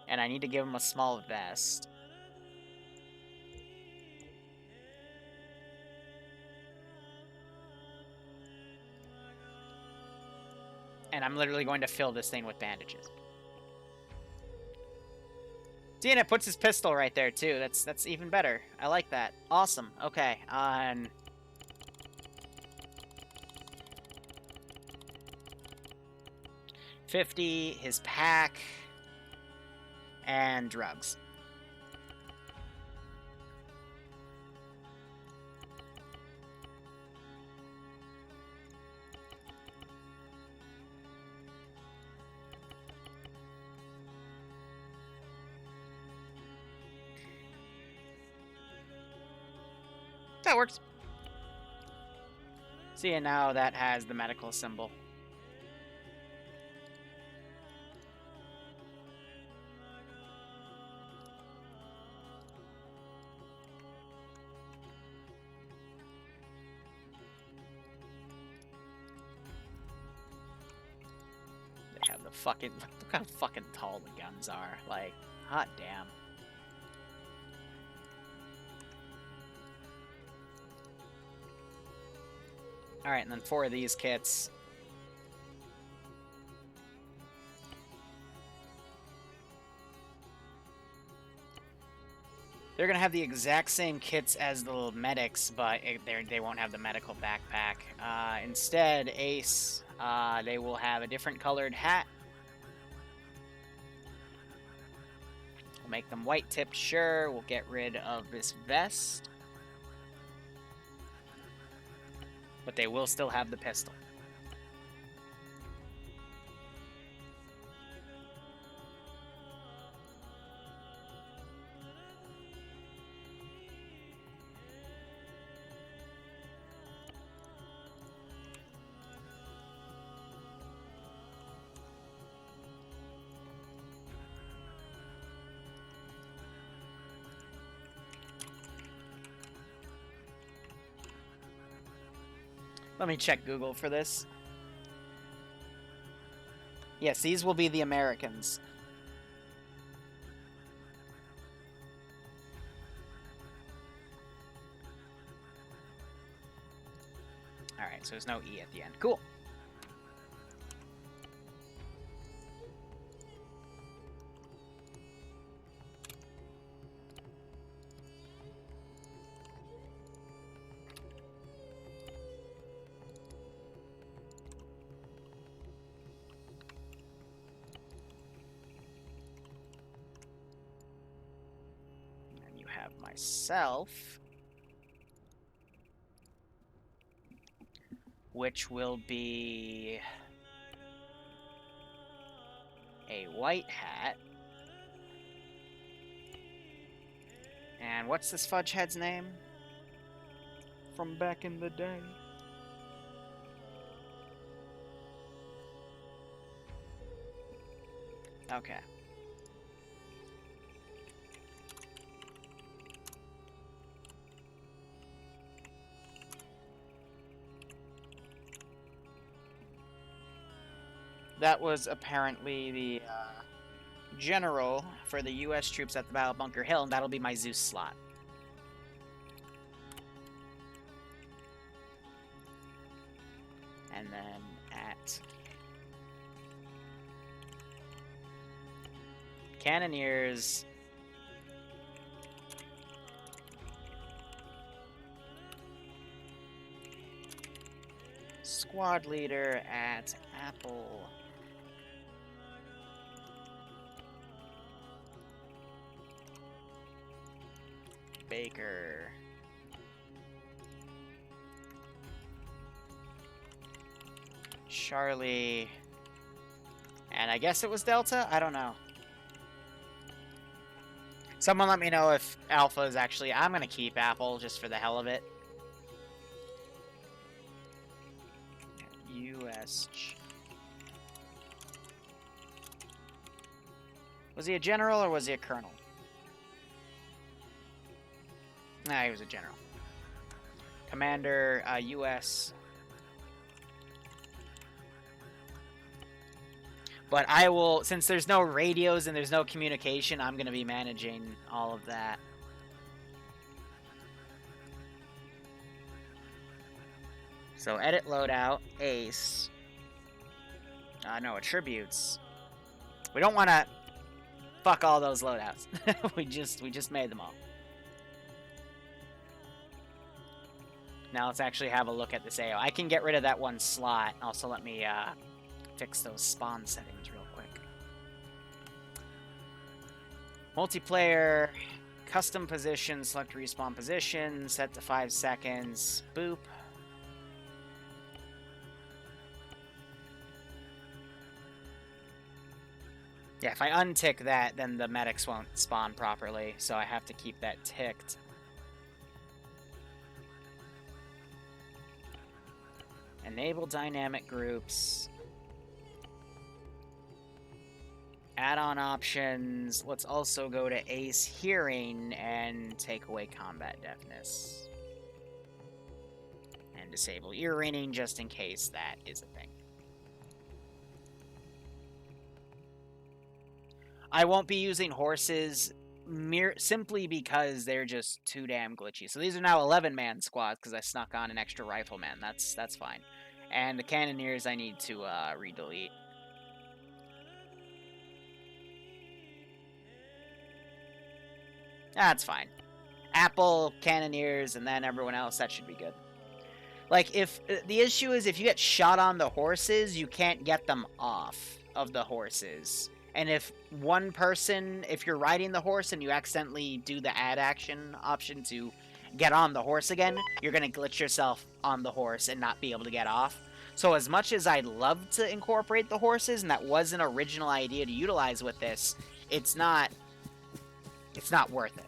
A: And I need to give them a small vest. And I'm literally going to fill this thing with bandages. See, and it puts his pistol right there, too. That's even better. I like that. Awesome. Okay, on... 50, his pack, and drugs. That works. See, and now that has the medical symbol. They have the fucking... Look how fucking tall the guns are. Like, hot damn. Alright, and then 4 of these kits. They're going to have the exact same kits as the little medics, but they won't have the medical backpack. Instead, Ace, they will have a different colored hat. We'll make them white-tipped, sure. We'll get rid of this vest. But they will still have the pistol. Let me check Google for this. Yes, these will be the Americans. Alright, so there's no E at the end. Cool. have myself, which will be a white hat. And what's this fudge head's name? From back in the day. Okay. That was apparently the general for the U.S. troops at the Battle of Bunker Hill, and that'll be my Zeus slot. And then at Cannoneers, squad leader at Apple. Baker. Charlie. And I guess it was Delta? I don't know. Someone let me know if Alpha is actually... I'm going to keep Apple just for the hell of it. U.S. Was he a general or was he a colonel? Nah, he was a general. Commander, U.S. But I will, since there's no radios and there's no communication, I'm going to be managing all of that. So edit loadout, ace. No, attributes. We don't want to fuck all those loadouts. we just made them all. Now let's actually have a look at this AO. I can get rid of that one slot. Also, let me fix those spawn settings real quick. Multiplayer, custom position, select respawn position, set to 5 seconds. Boop. Yeah, if I untick that, then the medics won't spawn properly, so I have to keep that ticked. Enable dynamic groups. Add-on options. Let's also go to Ace Hearing and take away combat deafness. And disable ear ringing just in case that is a thing. I won't be using horses simply because they're just too damn glitchy. So these are now 11-man squads because I snuck on an extra rifleman. That's fine. And the cannoneers I need to redelete. That's fine. Apple, cannoneers, and then everyone else, that should be good. Like, if the issue is if you get shot on the horses, you can't get them off of the horses. And if one person, if you're riding the horse and you accidentally do the add action option to get on the horse again, you're going to glitch yourself on the horse and not be able to get off. So as much as I'd love to incorporate the horses, and that was an original idea to utilize with this, it's not worth it.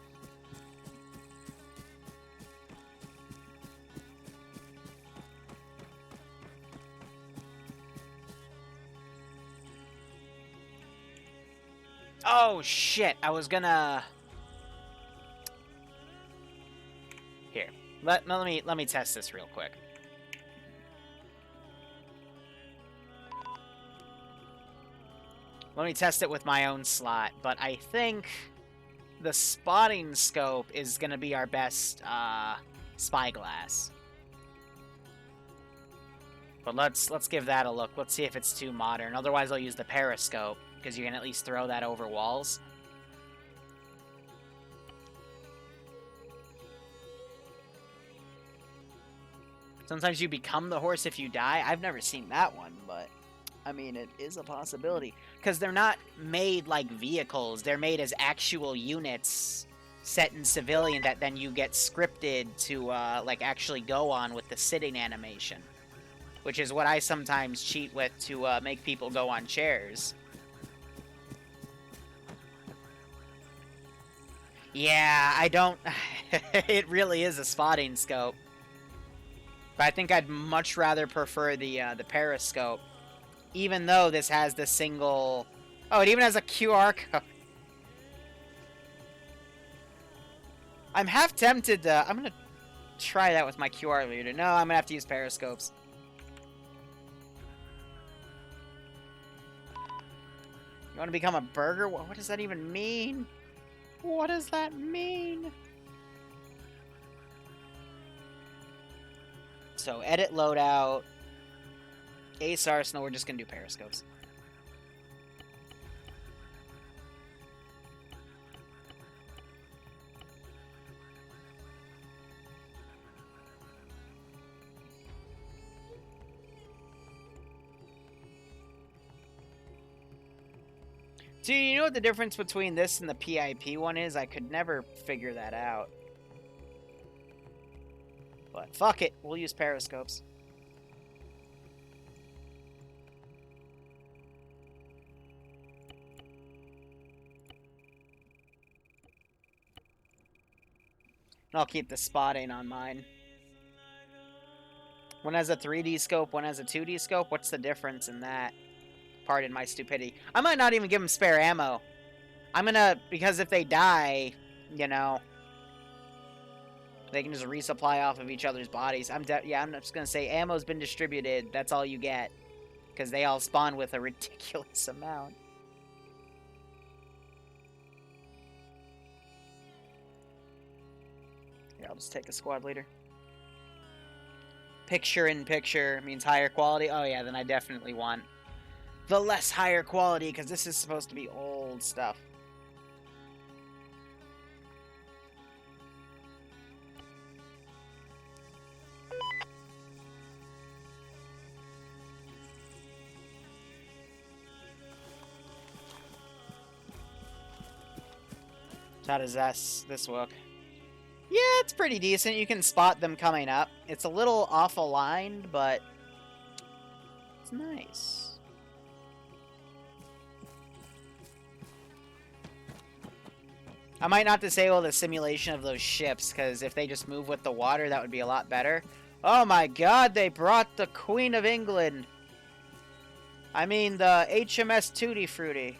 A: Oh shit, I was gonna... Here, let me test this real quick. Let me test it with my own slot, but I think the spotting scope is gonna be our best spyglass. But let's give that a look. Let's see if it's too modern. Otherwise, I'll use the periscope, because you can at least throw that over walls. Sometimes you become the horse if you die. I've never seen that one, but I mean, it is a possibility. Because they're not made like vehicles. They're made as actual units set in civilian that then you get scripted to like actually go on with the sitting animation, which is what I sometimes cheat with to make people go on chairs. Yeah, I don't... It really is a spotting scope. But I think I'd much rather prefer the periscope. Even though this has the single... Oh, it even has a QR code. I'm half tempted to... I'm gonna try that with my QR reader. No, I'm gonna have to use periscopes. You want to become a burger? What does that even mean? What does that mean? So, edit loadout. Ace Arsenal, we're just gonna do periscopes. Do you know what the difference between this and the PIP one is? I could never figure that out. But fuck it, we'll use periscopes. I'll keep the spotting on mine. One has a 3D scope, one has a 2D scope. What's the difference in that? Pardon my stupidity. I might not even give them spare ammo. I'm gonna... Because if they die, you know... They can just resupply off of each other's bodies. I'm just gonna say ammo's been distributed. That's all you get. Because they all spawn with a ridiculous amount. Here, I'll just take a squad leader. Picture in picture means higher quality. Oh yeah, then I definitely want the less higher quality, because this is supposed to be old stuff. So how does this look? Yeah, it's pretty decent. You can spot them coming up. It's a little off-aligned, but it's nice. I might not disable the simulation of those ships, because if they just move with the water, that would be a lot better. Oh my god, they brought the Queen of England. I mean, the HMS Tutti Frutti.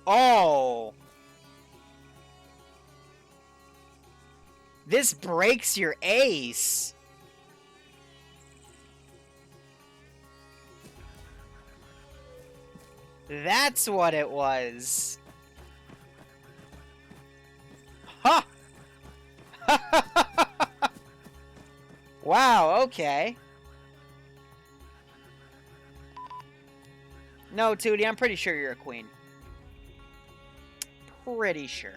A: Oh! This breaks your ace! That's what it was. Huh! Wow, okay. No, Tootie, I'm pretty sure you're a queen. Pretty sure.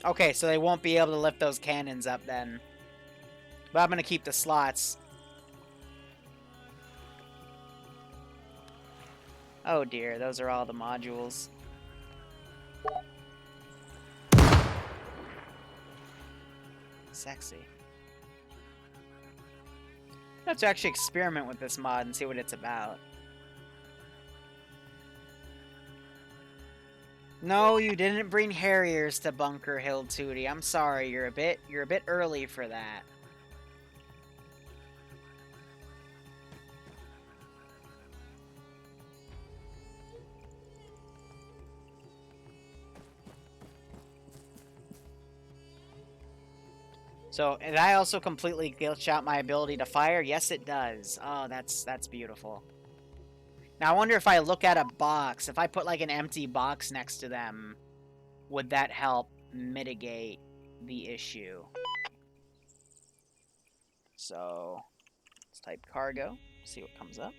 A: Okay, so they won't be able to lift those cannons up then. But I'm gonna keep the slots. Oh dear, those are all the modules. Sexy. I have to actually experiment with this mod and see what it's about. No, you didn't bring Harriers to Bunker Hill, Tootie. I'm sorry, you're a bit early for that. So, and I also completely glitch out my ability to fire? Yes, it does. Oh, that's beautiful. Now, I wonder if I look at a box, if I put, like, an empty box next to them, would that help mitigate the issue? So, let's type cargo, see what comes up.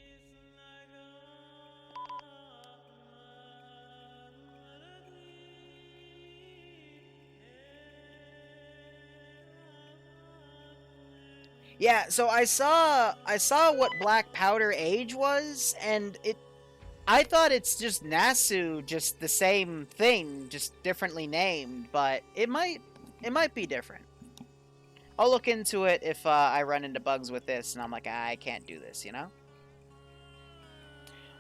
A: Yeah, so I saw what black powder age was, and I thought it's just Nasu, just the same thing, just differently named, but it might be different. I'll look into it if I run into bugs with this and I'm like, I can't do this, you know?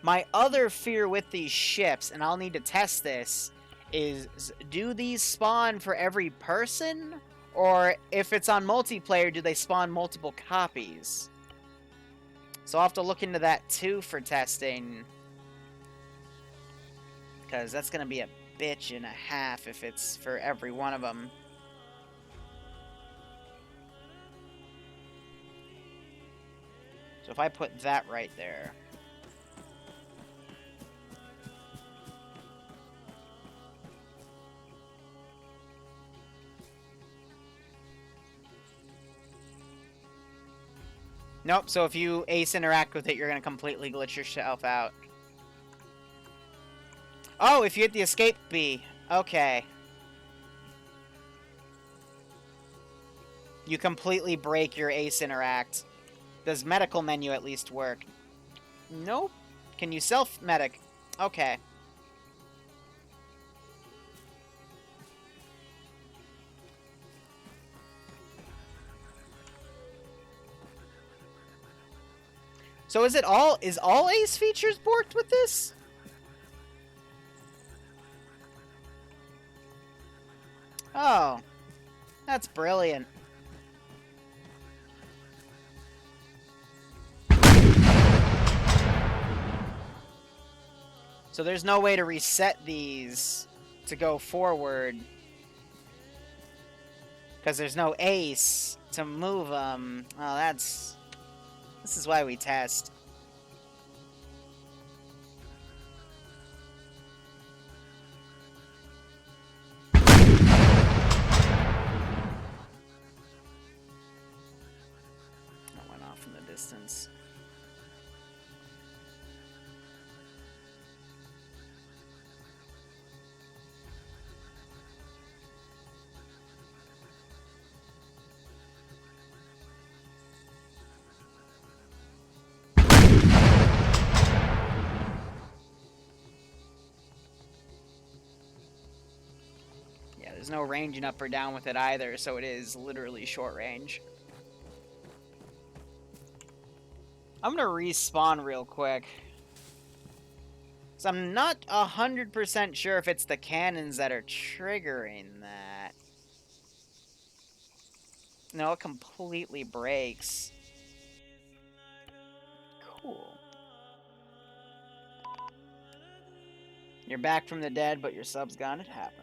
A: My other fear with these ships, and I'll need to test this, is do these spawn for every person? Or if it's on multiplayer, do they spawn multiple copies? So I'll have to look into that too for testing. Because that's going to be a bitch and a half if it's for every one of them. So if I put that right there. Nope, so if you ace interact with it, you're going to completely glitch yourself out. Oh, if you hit the escape B. Okay. You completely break your ace interact. Does medical menu at least work? Nope. Can you self-medic? Okay. So is all ace features borked with this? Oh. That's brilliant. So there's no way to reset these to go forward. Because there's no ace to move them. Oh, this is why we test. That went off in the distance. Yeah, there's no ranging up or down with it either, so it is literally short range. I'm gonna respawn real quick. So I'm not 100% sure if it's the cannons that are triggering that. No, it completely breaks. Cool. You're back from the dead, but your sub's gone. It happens.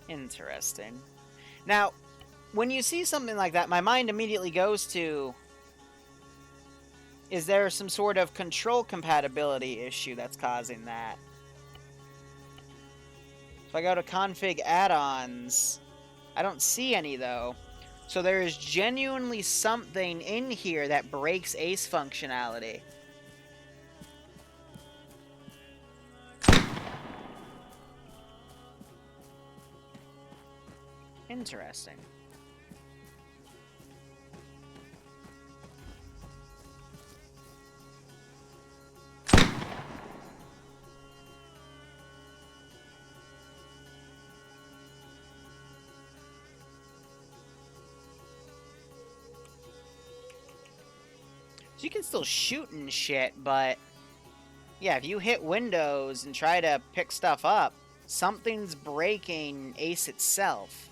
A: Interesting. Now, when you see something like that, my mind immediately goes to, is there some sort of control compatibility issue that's causing that? If I go to config add-ons, I don't see any though. So there is genuinely something in here that breaks ace functionality. Interesting. So you can still shoot and shit, but yeah, if you hit windows and try to pick stuff up, something's breaking ace itself.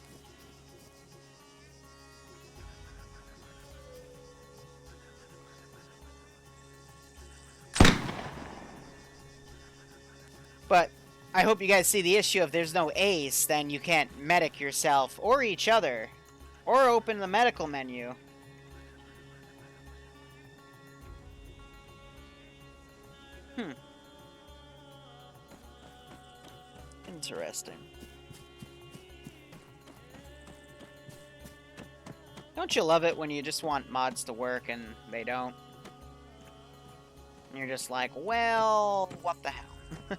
A: But I hope you guys see the issue. If there's no ace, then you can't medic yourself or each other, or open the medical menu. Interesting. Don't you love it when you just want mods to work and they don't? And you're just like, well, what the hell?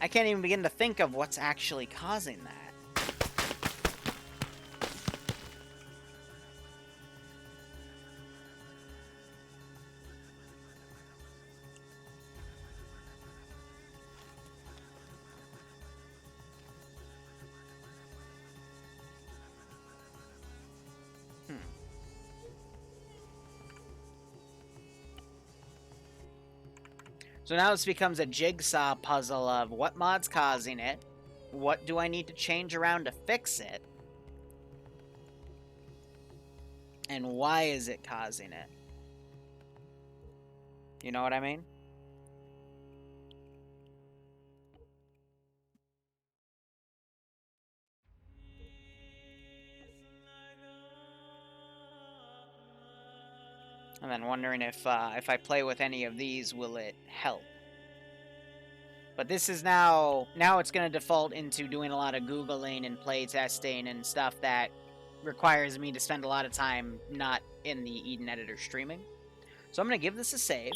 A: I can't even begin to think of what's actually causing that. So now this becomes a jigsaw puzzle of what mod's causing it, what do I need to change around to fix it, and why is it causing it? You know what I mean? And then wondering if I play with any of these, will it help? But this is now it's going to default into doing a lot of Googling and play testing and stuff that requires me to spend a lot of time not in the Eden editor streaming. So I'm going to give this a save.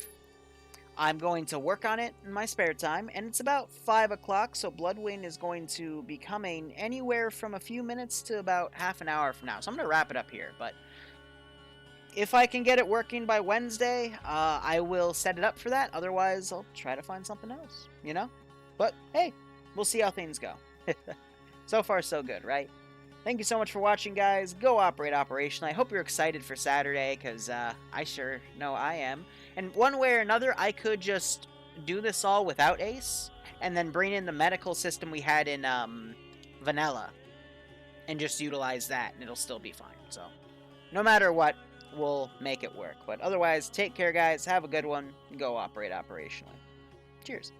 A: I'm going to work on it in my spare time, and it's about 5 o'clock, so Bloodwing is going to be coming anywhere from a few minutes to about half an hour from now. So I'm going to wrap it up here, but if I can get it working by Wednesday, I will set it up for that. Otherwise, I'll try to find something else, you know? But, hey, we'll see how things go. So far, so good, right? Thank you so much for watching, guys. Go operate operationally. I hope you're excited for Saturday, because I sure know I am. And one way or another, I could just do this all without Ace, and then bring in the medical system we had in Vanilla, and just utilize that, and it'll still be fine. So, no matter what, we'll make it work. But otherwise, take care, guys. Have a good one. Go operate operationally. Cheers.